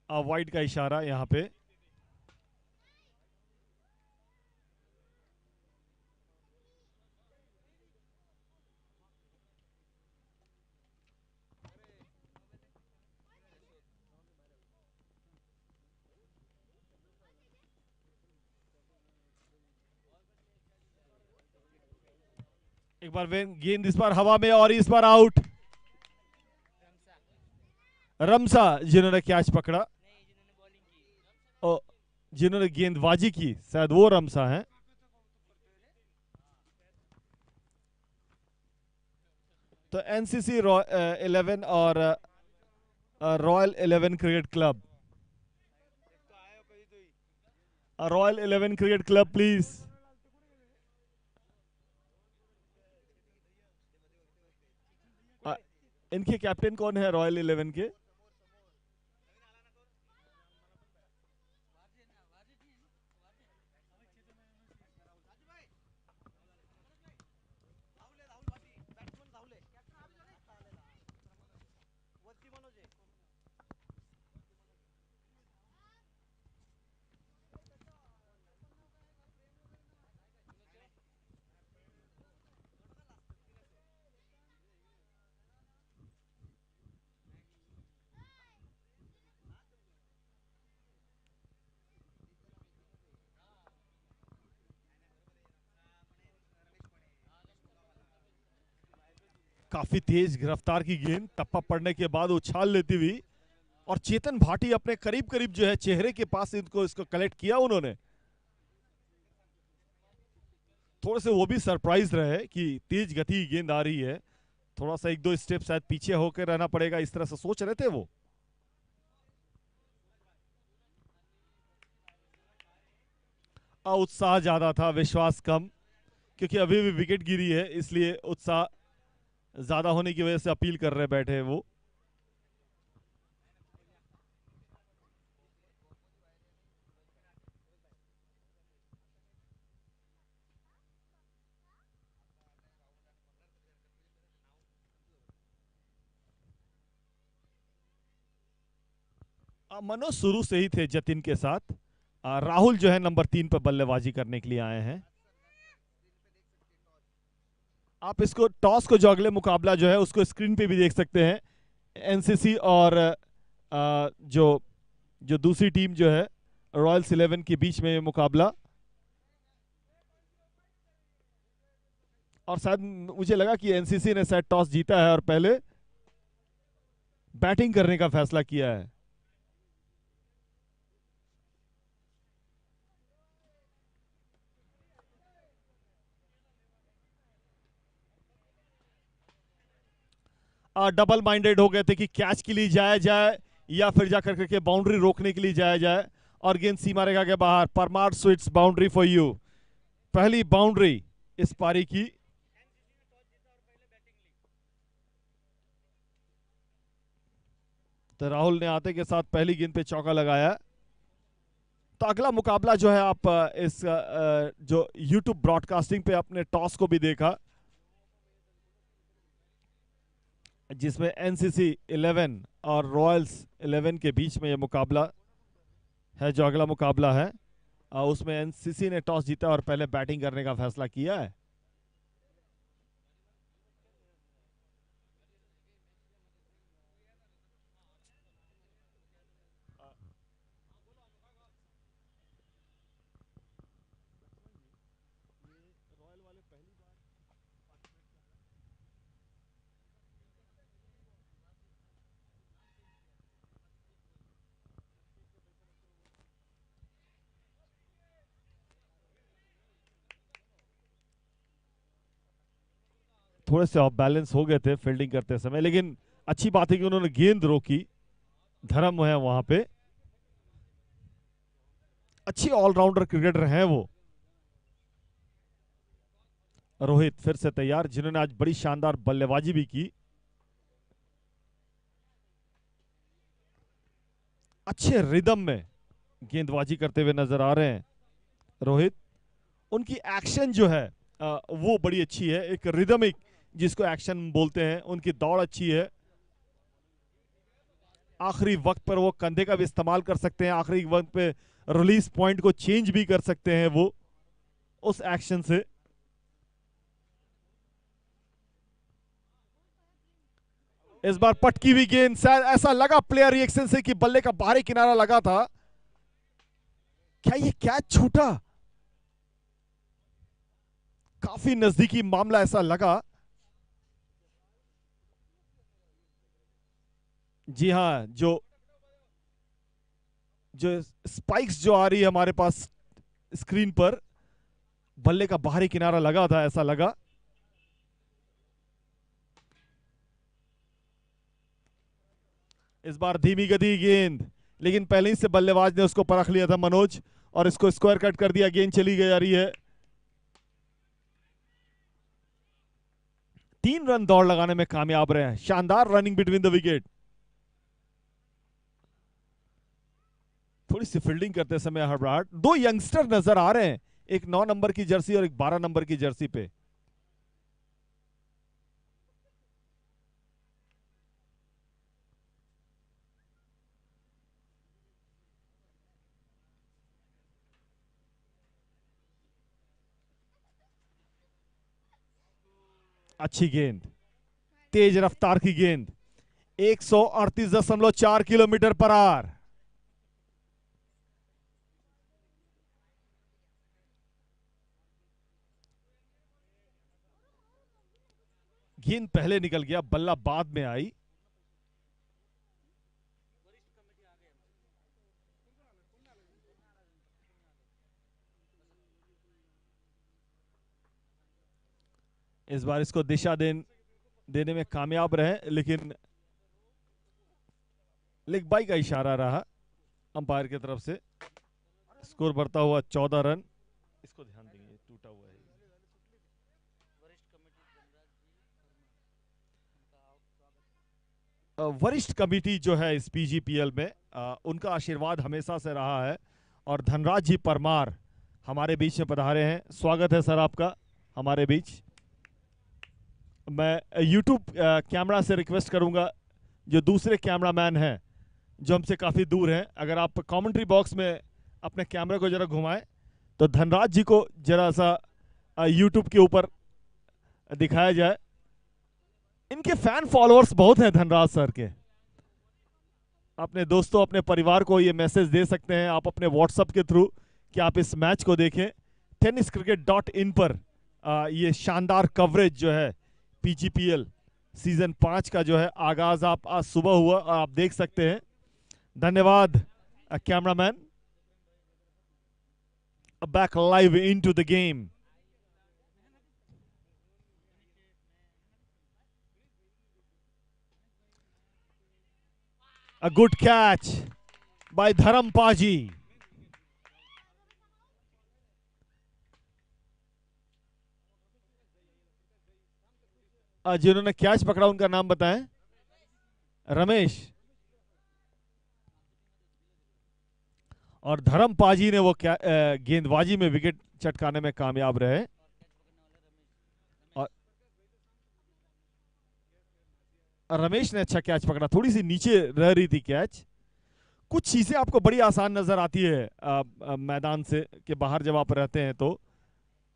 वाइड का इशारा यहां पे। एक बार गेंद इस बार हवा में और इस बार आउट। रमसा जिन्होंने कैच पकड़ा और जिन्होंने गेंदबाजी की शायद वो रमसा हैं। तो एनसीसी 11 और royal 11 cricket club, royal 11 cricket club please. इनके कैप्टन कौन है रॉयल 11 के? काफी तेज गिरफ्तार की गेंद, टप्पा पड़ने के बाद उछाल लेती हुई और चेतन भाटी अपने करीब करीब जो है चेहरे के पास इसको कलेक्ट किया उन्होंने। थोड़े से वो भी सरप्राइज रहे कि तेज गति की गेंद आ रही है, थोड़ा सा एक दो स्टेप शायद पीछे होकर रहना पड़ेगा, इस तरह से सोच रहे थे वो। उत्साह ज्यादा था, विश्वास कम, क्योंकि अभी भी विकेट गिरी है, इसलिए उत्साह ज्यादा होने की वजह से अपील कर रहे बैठे हैं वो। मनोज शुरू से ही थे जतिन के साथ। राहुल जो है नंबर 3 पर बल्लेबाजी करने के लिए आए हैं। आप इसको टॉस को जो अगले मुकाबला जो है उसको स्क्रीन पे भी देख सकते हैं। एनसीसी और जो जो दूसरी टीम जो है रॉयल्स 11 के बीच में मुकाबला। और शायद मुझे लगा कि एनसीसी ने शायद टॉस जीता है और पहले बैटिंग करने का फैसला किया है। डबल माइंडेड हो गए थे कि कैच के लिए जाया जाए या फिर जाकर करके बाउंड्री रोकने के लिए जाया जाए। और गेंद सीमा रेखा के बाहर। Parmar sweets boundary for you, पहली बाउंड्री इस पारी की। तो राहुल ने आते के साथ पहली गेंद पे चौका लगाया। तो अगला मुकाबला जो है, आप इस जो YouTube ब्रॉडकास्टिंग पे अपने टॉस को भी देखा, जिसमें NCC 11 और रॉयल्स 11 के बीच में यह मुकाबला है। जो अगला मुकाबला है उसमें NCC ने टॉस जीता और पहले बैटिंग करने का फैसला किया है। थोड़े से ऑफ बैलेंस हो गए थे फील्डिंग करते समय, लेकिन अच्छी बात है कि उन्होंने गेंद रोकी। धर्म है वहां पे, अच्छी ऑलराउंडर क्रिकेटर हैं वो। रोहित फिर से तैयार, जिन्होंने आज बड़ी शानदार बल्लेबाजी भी की। अच्छे रिदम में गेंदबाजी करते हुए नजर आ रहे हैं रोहित। उनकी एक्शन जो है वो बड़ी अच्छी है, एक रिदमिक जिसको एक्शन बोलते हैं। उनकी दौड़ अच्छी है। आखिरी वक्त पर वो कंधे का भी इस्तेमाल कर सकते हैं, आखिरी वक्त पे रिलीज पॉइंट को चेंज भी कर सकते हैं वो उस एक्शन से। इस बार पटकी हुई गेंद, शायद ऐसा लगा प्लेयर रिएक्शन से कि बल्ले का बाहरी किनारा लगा था। क्या ये कैच छूटा? काफी नजदीकी मामला ऐसा लगा। जी हाँ, जो स्पाइक्स जो आ रही है हमारे पास स्क्रीन पर, बल्ले का बाहरी किनारा लगा था ऐसा लगा। इस बार धीमी गति गेंद, लेकिन पहले ही से बल्लेबाज ने उसको परख लिया था मनोज, और इसको स्क्वायर कट कर दिया। गेंद चली जा रही है। 3 रन दौड़ लगाने में कामयाब रहे हैं। शानदार रनिंग बिटवीन द विकेट। थोड़ी सी फील्डिंग करते समय हड़बड़ाहट। 2 यंगस्टर नजर आ रहे हैं, एक 9 नंबर की जर्सी और एक 12 नंबर की जर्सी पे। अच्छी गेंद, तेज रफ्तार की गेंद, 138.4 किलोमीटर पर आवर। गेंद पहले निकल गया, बल्ला बाद में आई। इस बार इसको दिशा देने में कामयाब रहे, लेकिन लेग बाई का इशारा रहा अंपायर की तरफ से। स्कोर बढ़ता हुआ 14 रन। इसको ध्यान देंगे, टूटा हुआ है। वरिष्ठ कमेटी जो है इस PGPL में, उनका आशीर्वाद हमेशा से रहा है, और धनराज जी परमार हमारे बीच में पधारे हैं। स्वागत है सर आपका हमारे बीच। मैं YouTube कैमरा से रिक्वेस्ट करूंगा, जो दूसरे कैमरामैन हैं जो हमसे काफ़ी दूर हैं, अगर आप कमेंट्री बॉक्स में अपने कैमरे को जरा घुमाएं तो धनराज जी को जरा सा YouTube के ऊपर दिखाया जाए। इनके फैन फॉलोअर्स बहुत हैं धनराज सर के। अपने दोस्तों, अपने परिवार को ये मैसेज दे सकते हैं आप अपने व्हाट्सएप के थ्रू कि आप इस मैच को देखें। tenniscricket.in पर ये शानदार कवरेज जो है PGPL सीजन 5 का जो है आगाज आप आज सुबह हुआ और आप देख सकते हैं। धन्यवाद cameraman. Back live into the game. A good catch by Dharam Paji. जिन्होंने कैच पकड़ा उनका नाम बताएं। रमेश और धर्म पाजी ने वो गेंदबाजी में विकेट चटकाने में कामयाब रहे। और रमेश ने अच्छा कैच पकड़ा, थोड़ी सी नीचे रह रही थी कैच। कुछ चीजें आपको बड़ी आसान नजर आती है मैदान से के बाहर जब आप रहते हैं तो,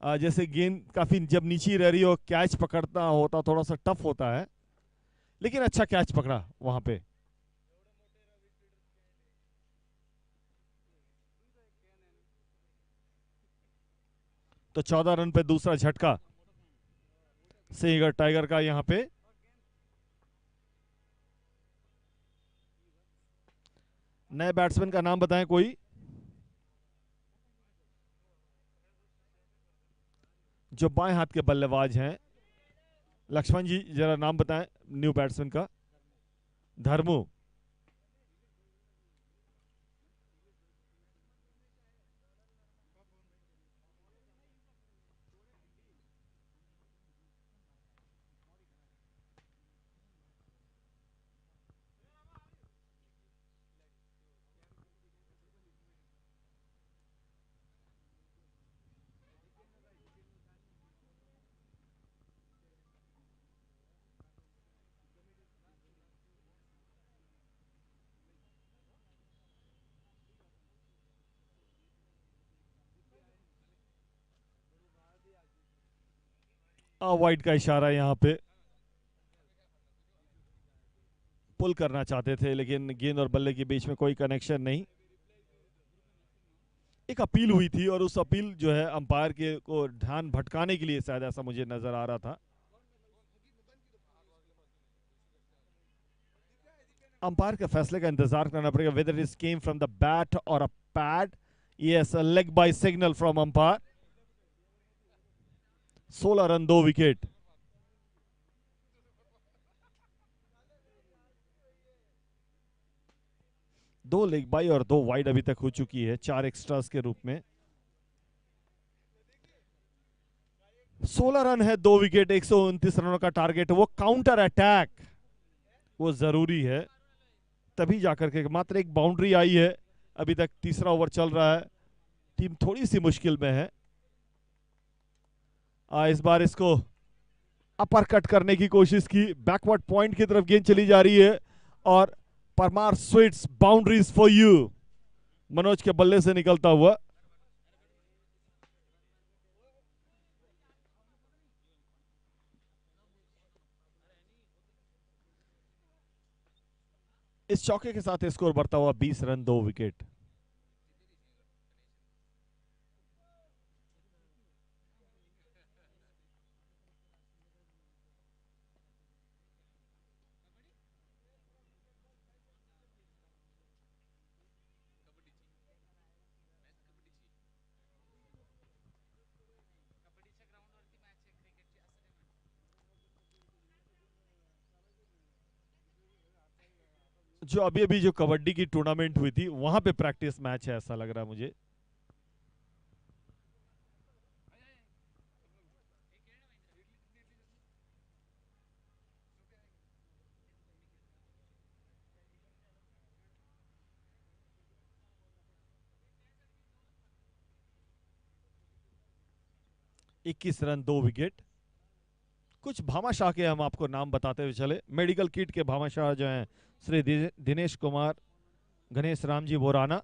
जैसे गेंद काफी जब नीचे रह रही हो, कैच पकड़ना होता थोड़ा सा टफ होता है, लेकिन अच्छा कैच पकड़ा वहां पे। तो 14 रन पे दूसरा झटका सिंह टाइगर का यहां पे। नए बैट्समैन का नाम बताएं कोई। जो बाएं हाथ के बल्लेबाज हैं, लक्ष्मण जी जरा नाम बताएं न्यू बैट्समैन का। धर्मू। वाइड का इशारा यहां पे। पुल करना चाहते थे लेकिन गेंद और बल्ले के बीच में कोई कनेक्शन नहीं। एक अपील हुई थी और उस अपील जो है अंपायर के को ध्यान भटकाने के लिए शायद, ऐसा मुझे नजर आ रहा था। अंपायर के फैसले का इंतजार करना पड़ेगा, whether it came from the bat और a pad. Yes, leg bye signal from umpire. 16 run 2 wicket. दो लेग बाई और 2 वाइड अभी तक हो चुकी है, 4 एक्स्ट्रास के रूप में। 16 रन है, 2 विकेट, 129 रनों का टारगेट। वो काउंटर अटैक वो जरूरी है, तभी जाकर के। मात्र एक बाउंड्री आई है, अभी तक तीसरा ओवर चल रहा है, टीम थोड़ी सी मुश्किल में है। इस बार इसको अपर कट करने की कोशिश की, बैकवर्ड पॉइंट की तरफ गेंद चली जा रही है। और Parmar sweets boundaries for you, Manoj के बल्ले से निकलता हुआ। इस चौके के साथ स्कोर बढ़ता हुआ 20 रन 2 विकेट। जो अभी अभी जो कबड्डी की टूर्नामेंट हुई थी वहां पे प्रैक्टिस मैच है, ऐसा लग रहा है मुझे। इक्कीस रन 2 विकेट। कुछ भामाशाह के हम आपको नाम बताते हुए चले। मेडिकल किट के भामाशाह जो हैं श्री दिनेश कुमार, गणेश राम जी बोराना।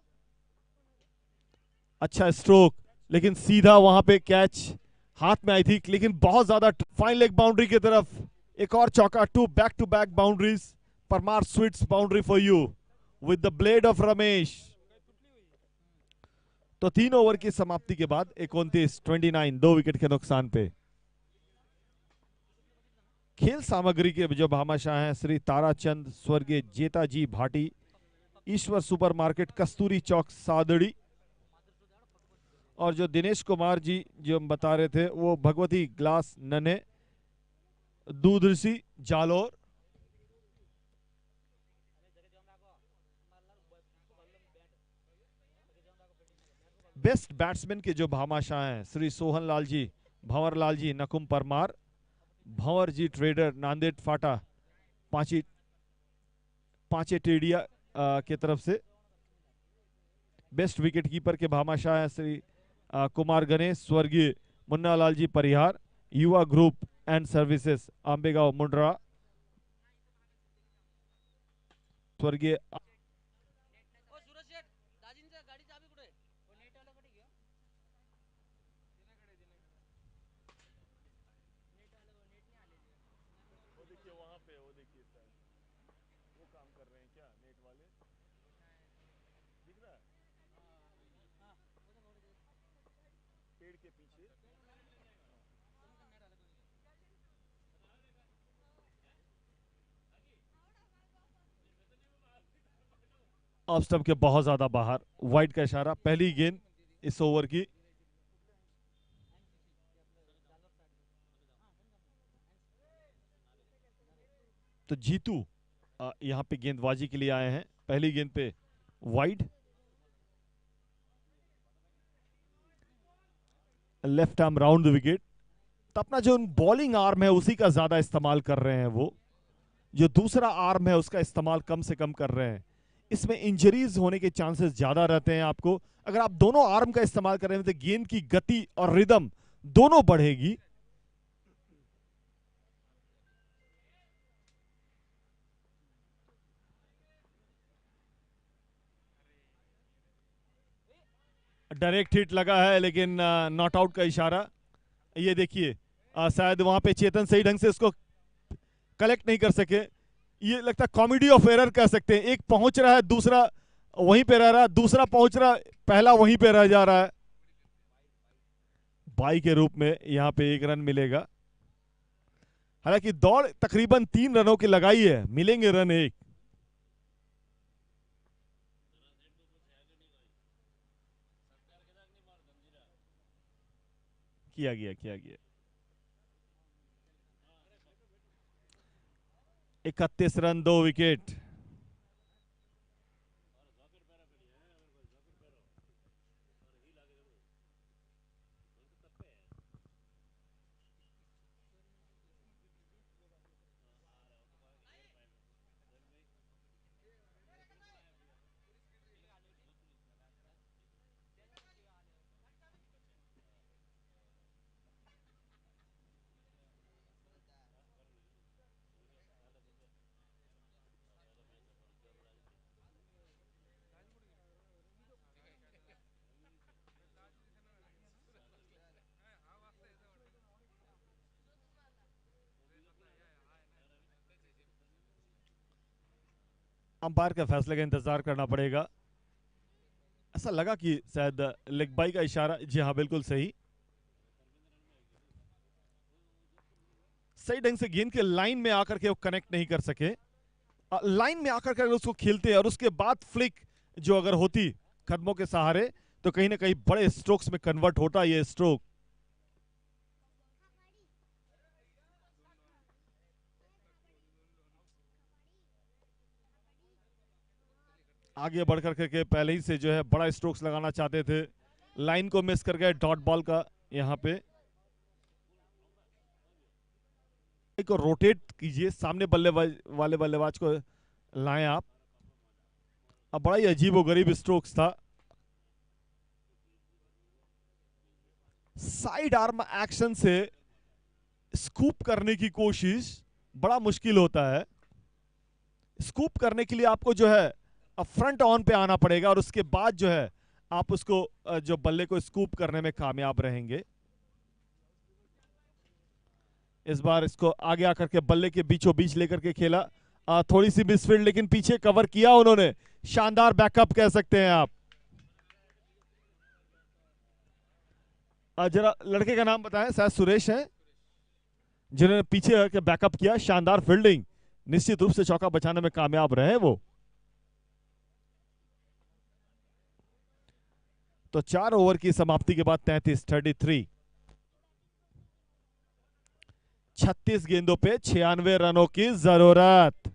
अच्छा स्ट्रोक, लेकिन सीधा वहां पे कैच हाथ में आई थी, लेकिन बहुत ज्यादा फाइन लेग बाउंड्री की तरफ। एक और चौका, two back boundaries. Parmar sweets boundary for you with the blade of Ramesh. तो 3 ओवर की समाप्ति के बाद 29 2 विकेट के नुकसान पे। खेल सामग्री के जो भामाशाह हैं श्री ताराचंद स्वर्गीय जेताजी भाटी, ईश्वर सुपरमार्केट, कस्तूरी चौक, सादड़ी। और जो दिनेश कुमार जी जो हम बता रहे थे वो भगवती ग्लास नन्हे, दूधसी, जालोर। बेस्ट बैट्समैन के जो भामाशाह हैं श्री सोहन लाल जी, भंवर लाल जी, नकुम परमार, भंवर जी ट्रेडर नांदेड़ फाटा पांची पांचे टेडिया के तरफ से। बेस्ट विकेट कीपर के भामाशाह श्री कुमार गणेश, स्वर्गीय मुन्ना लाल जी परिहार, युवा group and services Ambegaon Mundra, स्वर्गीय ऑफ स्टंप के बहुत ज्यादा बाहर, वाइड का इशारा। पहली गेंद इस ओवर की। तो जीतू यहां पे गेंदबाजी के लिए आए हैं। पहली गेंद पे wide, left arm round the wicket. तो अपना जो बॉलिंग आर्म है उसी का ज्यादा इस्तेमाल कर रहे हैं वो, जो दूसरा आर्म है उसका इस्तेमाल कम से कम कर रहे हैं। इसमें इंजरीज होने के चांसेस ज्यादा रहते हैं आपको। अगर आप दोनों आर्म का इस्तेमाल कर रहे हैं तो गेंद की गति और रिदम दोनों बढ़ेगी। डायरेक्ट हिट लगा है लेकिन नॉट आउट का इशारा। ये देखिए शायद वहां पे चेतन सही ढंग से इसको कलेक्ट नहीं कर सके। ये लगता है कॉमेडी ऑफ एरर कह सकते हैं। एक पहुंच रहा है, दूसरा वहीं पे रह रहा है, दूसरा पहुंच रहा, पहला वहीं पे रह जा रहा है। बाई के रूप में यहां पे 1 रन मिलेगा। हालांकि दौड़ तकरीबन 3 रनों की लगाई है, मिलेंगे रन 1। किया गया, किया गया। 31 रन, 2 विकेट। अंपायर के फैसले का इंतजार करना पड़ेगा। ऐसा लगा कि शायद लेग बाई का इशारा। जी हाँ, बिल्कुल सही। सही ढंग से गेंद के लाइन में आकर के वो कनेक्ट नहीं कर सके। लाइन में आकर के उसको खेलते और उसके बाद फ्लिक जो अगर होती कदमों के सहारे तो कहीं ना कहीं बड़े स्ट्रोक्स में कन्वर्ट होता ये स्ट्रोक। आगे बढ़कर के पहले ही से जो है बड़ा स्ट्रोक्स लगाना चाहते थे, लाइन को मिस कर गए डॉट बॉल का। यहां पे को रोटेट कीजिए, सामने बल्लेबाज वाले बल्लेबाज को लाएं आप। अब बड़ा ही अजीबोगरीब स्ट्रोक्स था। साइड आर्म एक्शन से स्कूप करने की कोशिश बड़ा मुश्किल होता है। स्कूप करने के लिए आपको जो है फ्रंट ऑन पे आना पड़ेगा और उसके बाद जो है आप उसको जो बल्ले को स्कूप करने में कामयाब रहेंगे। इस बार इसको आगे आकर के बल्ले के बीचों बीच लेकर के खेला। थोड़ी सी मिसफील्ड लेकिन पीछे कवर किया उन्होंने। शानदार बैकअप कह सकते हैं आप। जरा लड़के का नाम बताएं। शायद सुरेश हैं जिन्होंने पीछे के बैकअप किया। शानदार फील्डिंग, निश्चित रूप से चौका बचाने में कामयाब रहे वो। तो 4 ओवर की समाप्ति के बाद 33 36 गेंदों पे 96 रनों की जरूरत।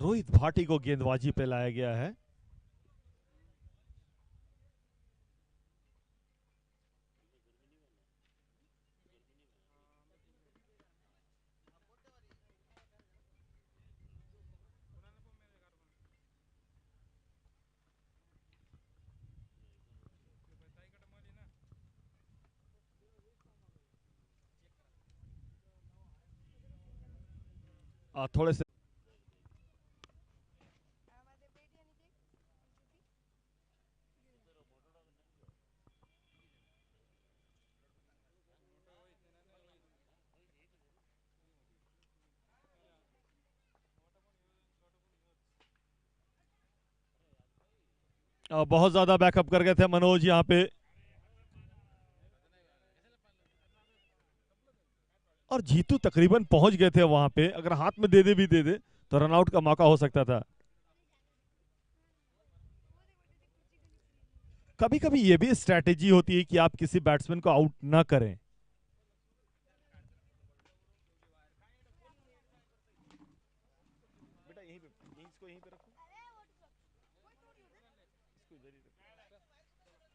रोहित भाटी को गेंदबाजी पे लाया गया है। थोड़े से बहुत ज्यादा बैकअप कर गए थे मनोज यहाँ पे, और जीतू तकरीबन पहुंच गए थे वहां पे। अगर हाथ में दे दे तो रनआउट का मौका हो सकता था। कभी कभी ये भी स्ट्रैटेजी होती है कि आप किसी बैट्समैन को आउट ना करें। बेटा यहीं पे, इसको यहीं पे रखो, इसको इधर ही रखो,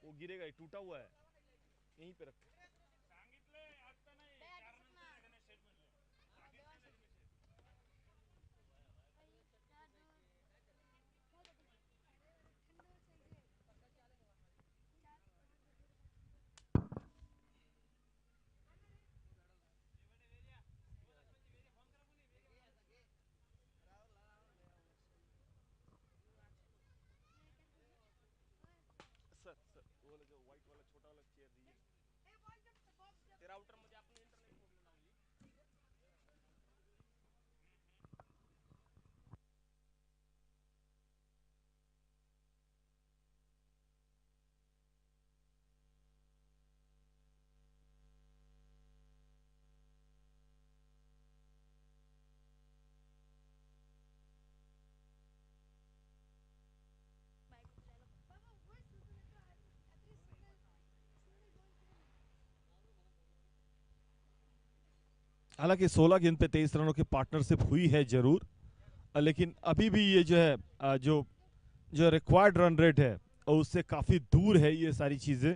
वो गिरेगा, टूटा हुआ है, यहीं पे रखो। सर वो वाला जो व्हाइट वाला छोटा वाला चेयर दीजिए। तेरा आउटर मुझे अपने इंटरनेट हालांकि 16 गेंद पे 23 रनों की पार्टनरशिप हुई है जरूर, लेकिन अभी भी ये जो है जो जो रिक्वायर्ड रन रेट है और उससे काफी दूर है ये सारी चीजें।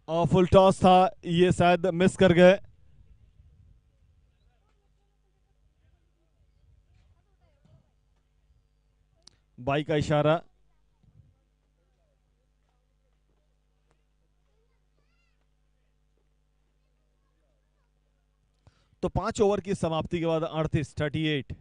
और फुल टॉस था, ये शायद मिस कर गए। बाई का इशारा। तो 5 ओवर की समाप्ति के बाद 38।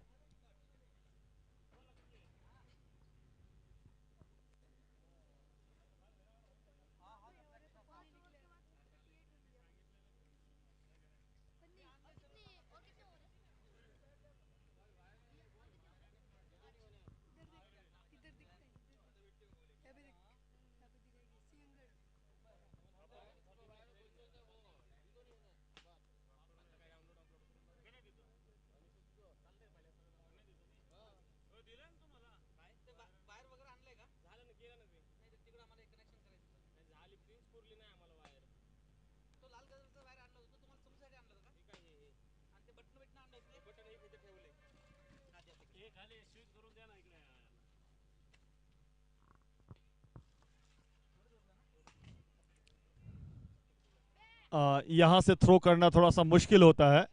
यहां से थ्रो करना थोड़ा सा मुश्किल होता है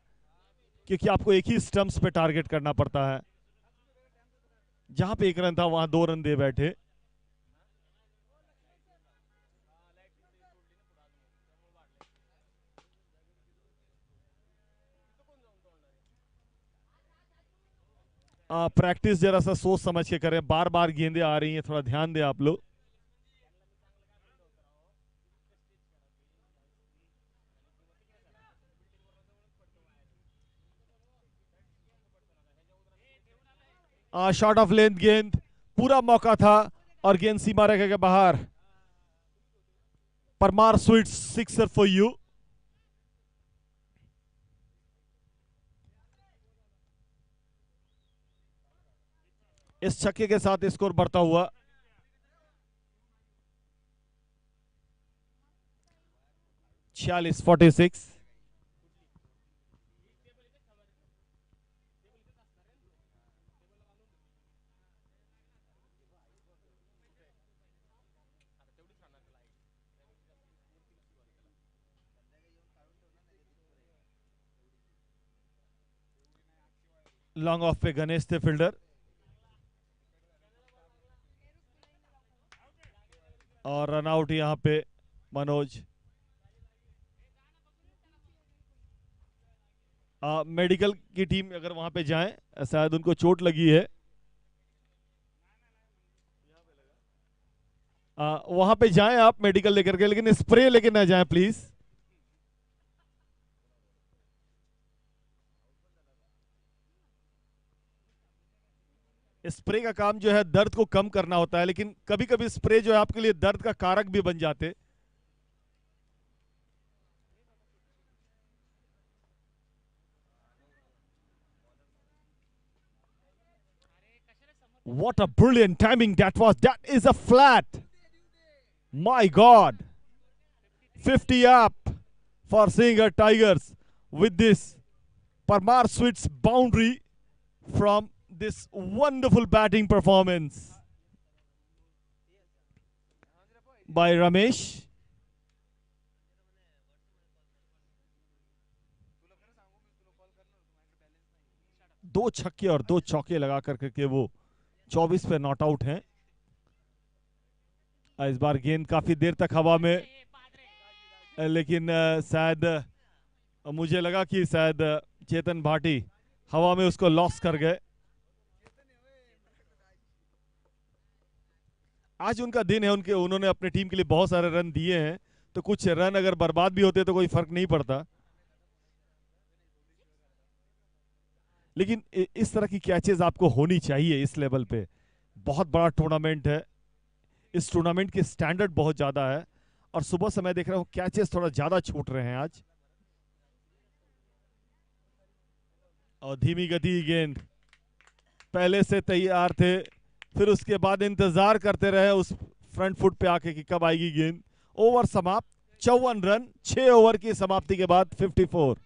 क्योंकि आपको एक ही स्टंप्स पे टारगेट करना पड़ता है। जहां पे 1 रन था वहां 2 रन दे बैठे। प्रैक्टिस जरा सा सोच समझ के करें, बार बार गेंदें आ रही हैं, थोड़ा ध्यान दें आप लोग। शॉट ऑफ लेंथ गेंद, पूरा मौका था और गेंद सीमा रेखा के बाहर। Parmar sweet sixer for you. इस छक्के के साथ स्कोर बढ़ता हुआ। छियालीस 46। लॉन्ग ऑफ पे गणेश थे फील्डर, और रन आउट यहां पे मनोज। मेडिकल की टीम अगर वहां पे जाएं, शायद उनको चोट लगी है। वहां पे जाएं आप मेडिकल लेकर के, लेकिन स्प्रे लेके ना जाएं प्लीज। स्प्रे का काम जो है दर्द को कम करना होता है, लेकिन कभी कभी स्प्रे जो है आपके लिए दर्द का कारक भी बन जाते। What a brilliant timing that was. That is a flat. My God. 50 up for Singer Tigers with this Parmar Sweets boundary from this wonderful batting performance by Ramesh. दो छक्के और दो चौके लगा करके वो 24 पे नॉट आउट हैं। इस बार गेंद काफी देर तक हवा में, लेकिन शायद मुझे लगा कि शायद चेतन भाटी हवा में उसको लॉस कर गए। आज उनका दिन है, उन्होंने अपने टीम के लिए बहुत सारे रन दिए हैं, तो कुछ रन अगर बर्बाद भी होते तो कोई फर्क नहीं पड़ता। लेकिन इस तरह की कैचेस आपको होनी चाहिए इस लेवल पे। बहुत बड़ा टूर्नामेंट है, इस टूर्नामेंट के स्टैंडर्ड बहुत ज्यादा है, और सुबह से मैं देख रहा हूं कैचेस थोड़ा ज्यादा छूट रहे हैं आज। और धीमी गति की गेंद, पहले से तैयार थे, फिर उसके बाद इंतजार करते रहे उस फ्रंट फुट पे आके कि कब आएगी गेंद। ओवर समाप्त, 54 रन 6 ओवर की समाप्ति के बाद 54।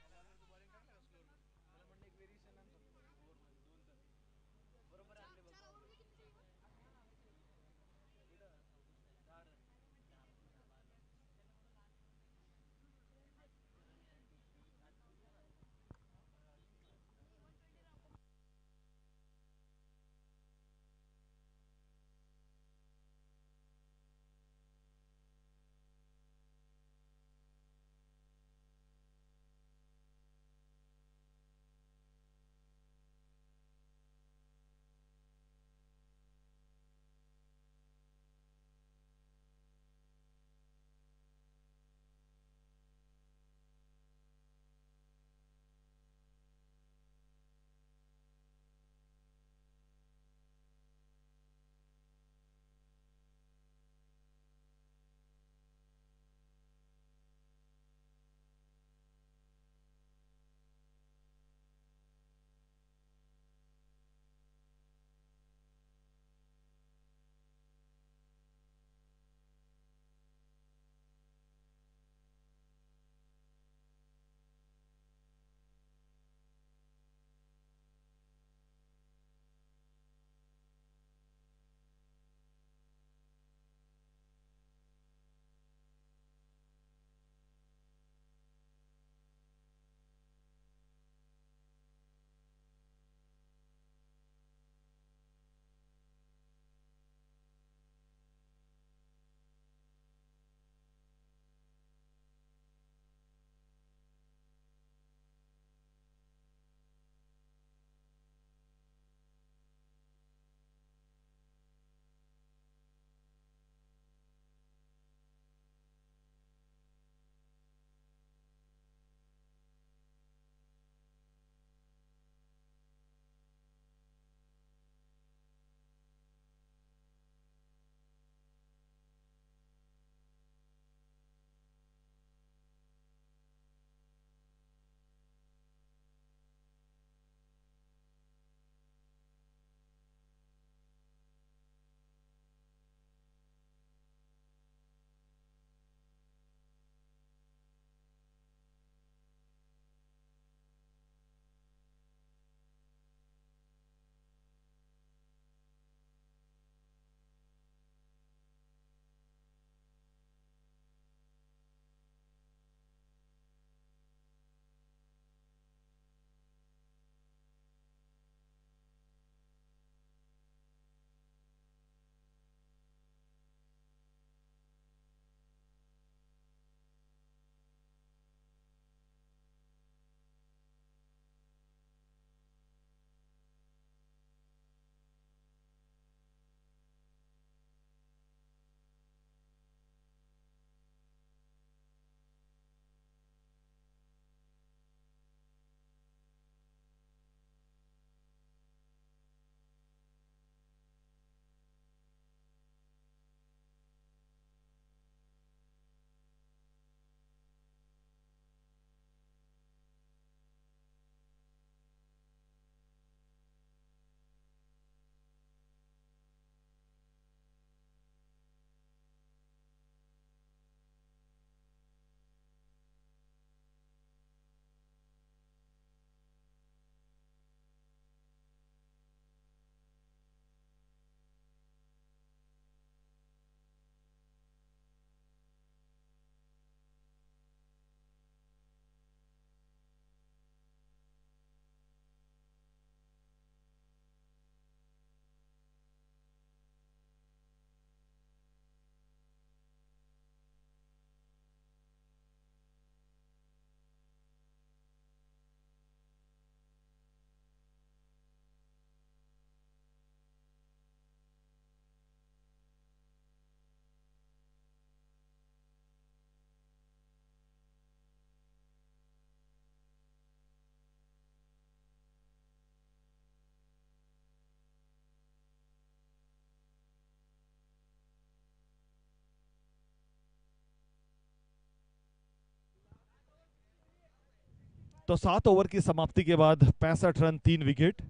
तो 7 ओवर की समाप्ति के बाद 65 रन 3 विकेट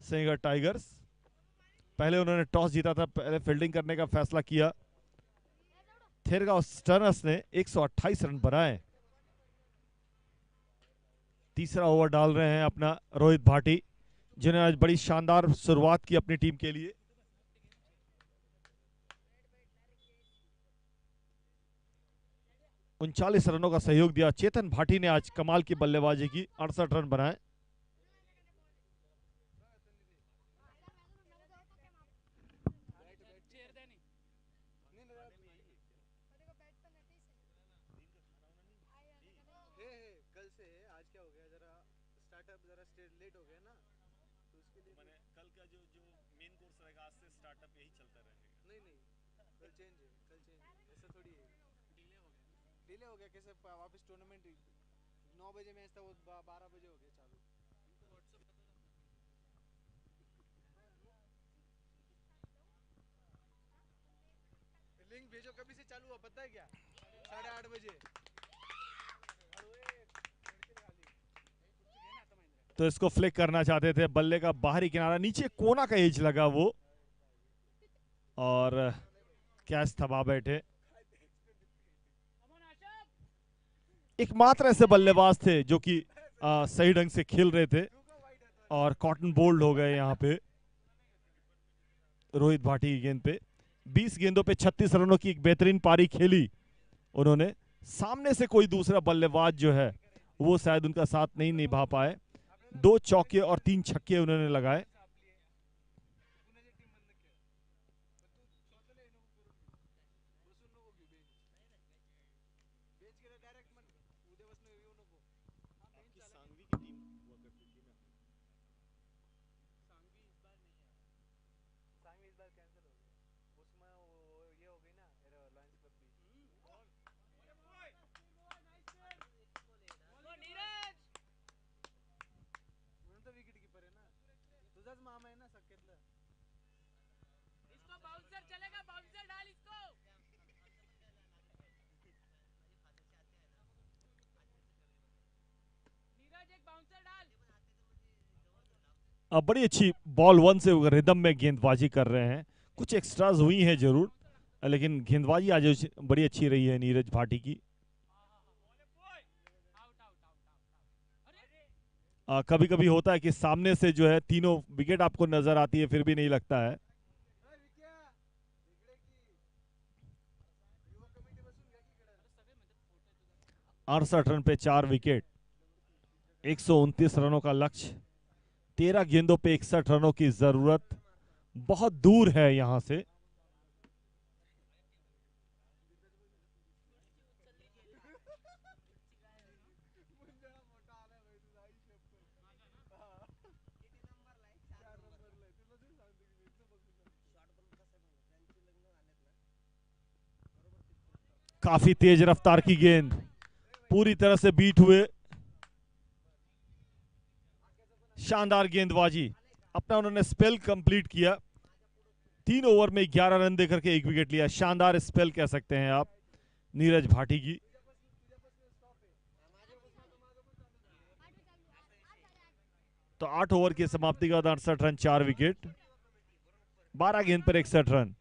सिंगर टाइगर्स। पहले उन्होंने टॉस जीता था, पहले फील्डिंग करने का फैसला किया। थिरगा स्टर्नस ने 128 रन बनाए। तीसरा ओवर डाल रहे हैं अपना रोहित भाटी, जिन्होंने आज बड़ी शानदार शुरुआत की अपनी टीम के लिए। उनचालीस रनों का सहयोग दिया। चेतन भाटी ने आज कमाल की बल्लेबाजी की, 68 रन बनाए। डिले हो गया कैसे वापस टूर्नामेंट 9 बजे मैच था, वो 12 बजे हो गया चालू। लिंक भेजो, कभी से चालू हुआ पता है क्या? 8:30 बजे। तो इसको फ्लिक करना चाहते थे, बल्ले का बाहरी किनारा, नीचे कोना का एज लगा वो, और कैच थमा बैठे। एकमात्र ऐसे बल्लेबाज थे जो कि सही ढंग से खेल रहे थे, और कॉटन बोल्ड हो गए यहां पे रोहित भाटी की गेंद पे। 20 गेंदों पे 36 रनों की एक बेहतरीन पारी खेली उन्होंने। सामने से कोई दूसरा बल्लेबाज जो है वो शायद उनका साथ नहीं निभा पाए। 2 चौके और 3 छक्के उन्होंने लगाए। मामा है ना सकेतला, इसको बाउंसर चलेगा, बाउंसर डाल इसको। नीरज एक बाउंसर डाल। अब बड़ी अच्छी बॉल 1 से रिदम में गेंदबाजी कर रहे हैं। कुछ एक्स्ट्राज हुई हैं जरूर, लेकिन गेंदबाजी आज बड़ी अच्छी रही है नीरज भाटी की। कभी कभी होता है कि सामने से जो है तीनों विकेट आपको नजर आती है, फिर भी नहीं लगता है। 68 रन पे 4 विकेट, 129 रनों का लक्ष्य, 13 गेंदों पे 61 रनों की जरूरत, बहुत दूर है यहां से। काफी तेज रफ्तार की गेंद, पूरी तरह से बीट हुए। शानदार गेंदबाजी, अपना उन्होंने स्पेल कंप्लीट किया। 3 ओवर में 11 रन देकर के 1 विकेट लिया। शानदार स्पेल कह सकते हैं आप नीरज भाटी की। तो 8 ओवर की समाप्ति के बाद 68 रन 4 विकेट, 12 गेंद पर 61 रन।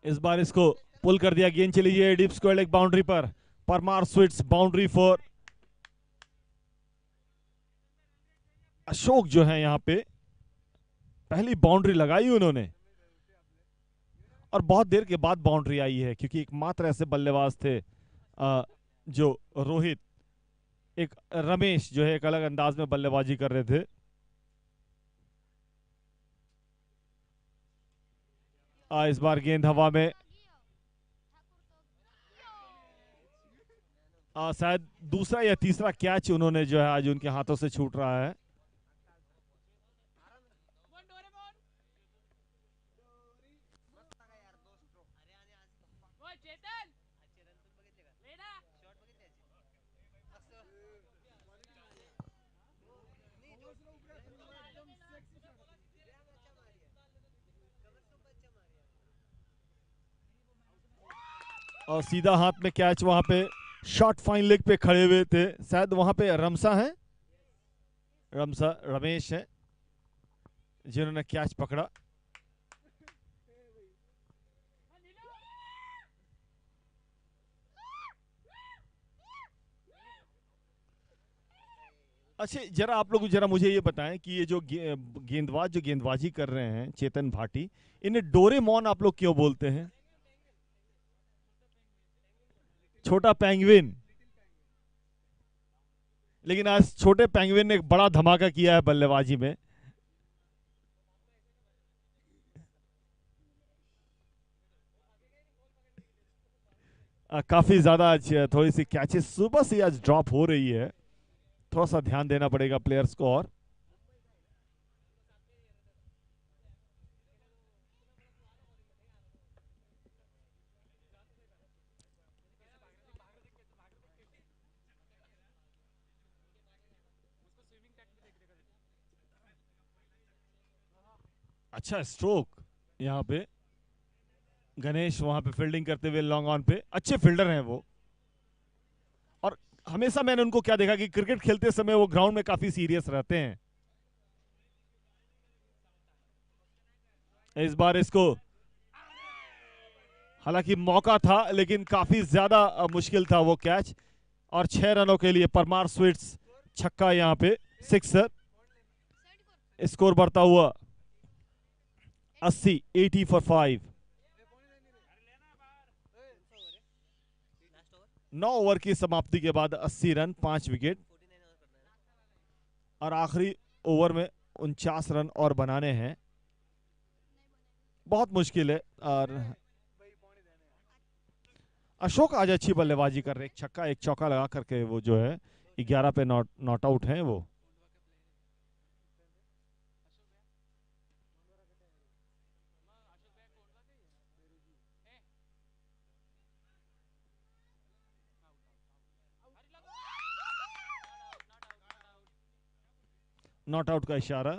इस बार इसको पुल कर दिया, गेंद चली है डीप स्क्वायर लेग बाउंड्री पर। Parmar sweets boundary for Ashok जो है यहां पे पहली बाउंड्री लगाई उन्होंने, और बहुत देर के बाद बाउंड्री आई है, क्योंकि एकमात्र ऐसे बल्लेबाज थे जो रोहित, एक रमेश जो है एक अलग अंदाज में बल्लेबाजी कर रहे थे। इस बार गेंद हवा में, शायद दूसरा या तीसरा कैच उन्होंने जो है आज उनके हाथों से छूट रहा है। और सीधा हाथ में कैच वहां पे शॉर्ट फाइन लेग पे खड़े हुए थे, शायद वहां पे रमसा है, रमेश है जिन्होंने कैच पकड़ा। अच्छा जरा आप लोग जरा मुझे ये बताएं कि ये जो गेंदबाज जो गेंदबाजी कर रहे हैं चेतन भाटी, इन्हें डोरेमोन आप लोग क्यों बोलते हैं? छोटा पेंगुइन। लेकिन आज छोटे पेंगुइन ने एक बड़ा धमाका किया है बल्लेबाजी में। काफी ज्यादा आज थोड़ी सी कैचेस सुबह से आज ड्रॉप हो रही है, थोड़ा सा ध्यान देना पड़ेगा प्लेयर्स को। और अच्छा स्ट्रोक यहाँ पे गणेश वहां पे फील्डिंग करते हुए लॉन्ग ऑन पे, अच्छे फील्डर हैं वो। और हमेशा मैंने उनको क्या देखा कि क्रिकेट खेलते समय वो ग्राउंड में काफी सीरियस रहते हैं। इस बार इसको हालांकि मौका था लेकिन काफी ज्यादा मुश्किल था वो कैच। और 6 रनों के लिए परमार स्वीट्स छक्का यहाँ पे, सिक्सर। स्कोर बढ़ता हुआ 80 फॉर 5। 9 ओवर की समाप्ति के बाद 80 रन 5 विकेट, और आखिरी ओवर में 49 रन और बनाने हैं, बहुत मुश्किल है। और अशोक आज अच्छी बल्लेबाजी कर रहे, एक छक्का एक चौका लगा करके वो जो है 11 पे नॉट आउट हैं वो। नॉट आउट का इशारा।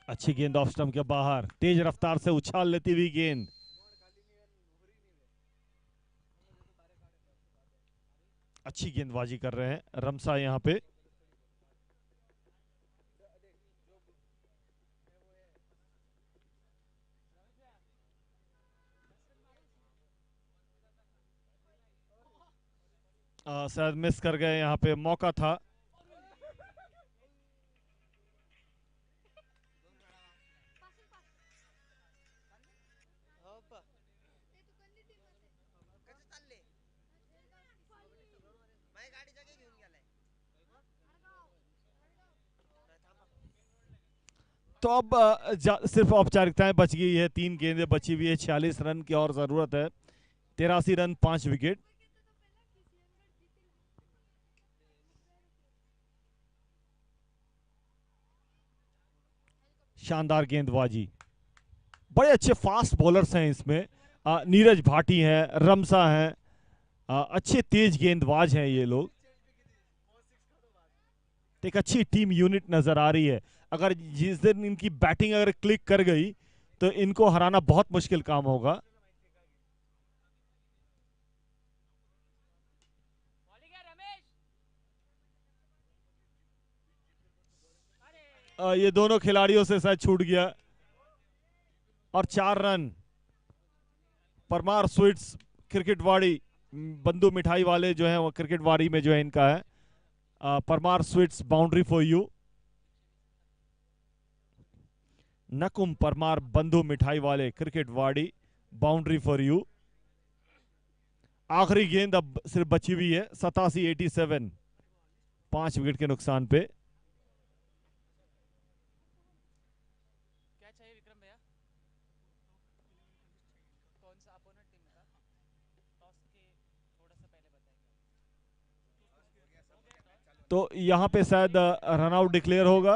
अच्छी गेंद ऑफ स्टंप के बाहर, तेज रफ्तार से उछाल लेती हुई गेंद। अच्छी गेंदबाजी कर रहे हैं रमसा यहां पे। शायद मिस कर गए, यहां पे मौका था। तो अब सिर्फ औपचारिकताएं बच गई है, 3 गेंदें बची हुई है, 46 रन की और जरूरत है। 83 रन 5 विकेट। शानदार गेंदबाजी, बड़े अच्छे फास्ट बॉलर्स हैं इसमें। नीरज भाटी हैं, रमसा हैं, अच्छे तेज गेंदबाज हैं ये लोग। एक अच्छी टीम यूनिट नजर आ रही है। अगर जिस दिन इनकी बैटिंग अगर क्लिक कर गई तो इनको हराना बहुत मुश्किल काम होगा। ये दोनों खिलाड़ियों से शायद छूट गया। और 4 रन। परमार स्वीट्स क्रिकेटवाड़ी, बंधु मिठाई वाले जो हैं वो क्रिकेटवाड़ी में जो है इनका है। Parmar sweets boundary for you. Nakum Parmar Bandhu मिठाई वाले क्रिकेटवाड़ी, बाउंड्री फॉर यू। आखिरी गेंद अब सिर्फ बची हुई है, 87 5 विकेट के नुकसान पे। तो यहां पे शायद रन आउट डिक्लेयर होगा।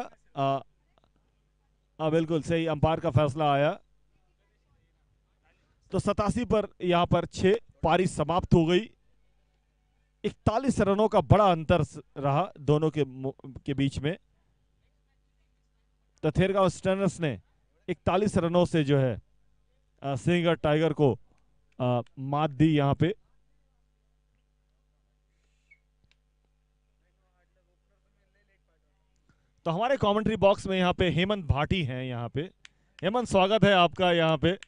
बिल्कुल सही, अंपायर का फैसला आया। तो 87 पर यहां पर 6 पारी समाप्त हो गई। 41 रनों का बड़ा अंतर रहा दोनों के बीच में। तो थेरगांव स्टर्नर्स ने 41 रनों से जो है सिंगर टाइगर को मात दी यहां पे। तो हमारे कमेंट्री बॉक्स में यहां पे हेमंत भाटी हैं। यहां पे हेमंत, स्वागत है आपका यहां पे।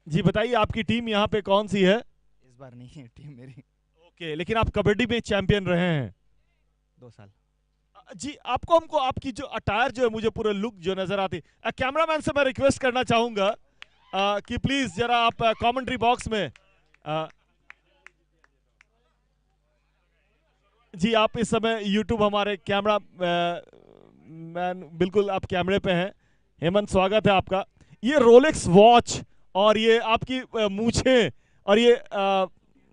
जी बताइए, आपकी टीम यहां पे कौन सी है? इस बार नहीं है टीम मेरी। ओके, लेकिन आप कबड्डी में चैंपियन रहे हैं 2 साल। जी। हमको आपकी जो अटायर जो है, मुझे पूरा लुक जो नजर आती है, कैमरामैन से मैं रिक्वेस्ट करना चाहूंगा कि प्लीज जरा आप कमेंट्री बॉक्स में जी, आप इस समय यूट्यूब हमारे कैमरा मैन बिल्कुल आप कैमरे पे हैं। हेमंत, स्वागत है आपका। ये रोलेक्स वॉच और ये आपकी मूछें और ये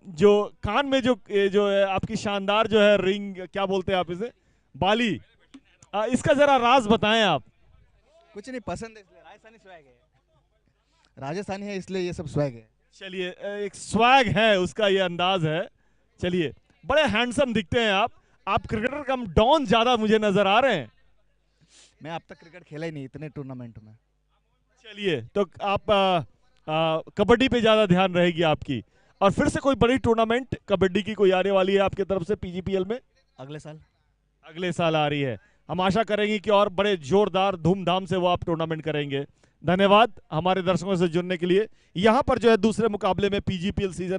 जो कान में जो है आपकी शानदार जो है रिंग, क्या बोलते हैं आप इसे, बाली, इसका जरा राज बताएं आप। कुछ नहीं, पसंद है इसलिए। राजस्थानी स्वैग है, राजस्थानी है इसलिए ये सब स्वैग है। चलिए, एक स्वैग है उसका, ये अंदाज है। चलिए, बड़े हैंडसम दिखते हैं आप क्रिकेटर कम डॉन ज्यादा मुझे नजर आ रहे हैं। मैं अब तक क्रिकेट खेला ही नहीं इतने टूर्नामेंट में। चलिए, तो आप कबड्डी पे ज्यादा ध्यान रहेगी आपकी। और फिर से कोई बड़ी टूर्नामेंट कबड्डी की कोई आने वाली है आपकी तरफ से पीजीपीएल में? अगले साल आ रही है। हम आशा करेंगे कि और बड़े जोरदार धूमधाम से वो आप टूर्नामेंट करेंगे। धन्यवाद हमारे दर्शकों से जुड़ने के लिए। यहां पर जो है दूसरे मुकाबले में पीजीपीएल सीजन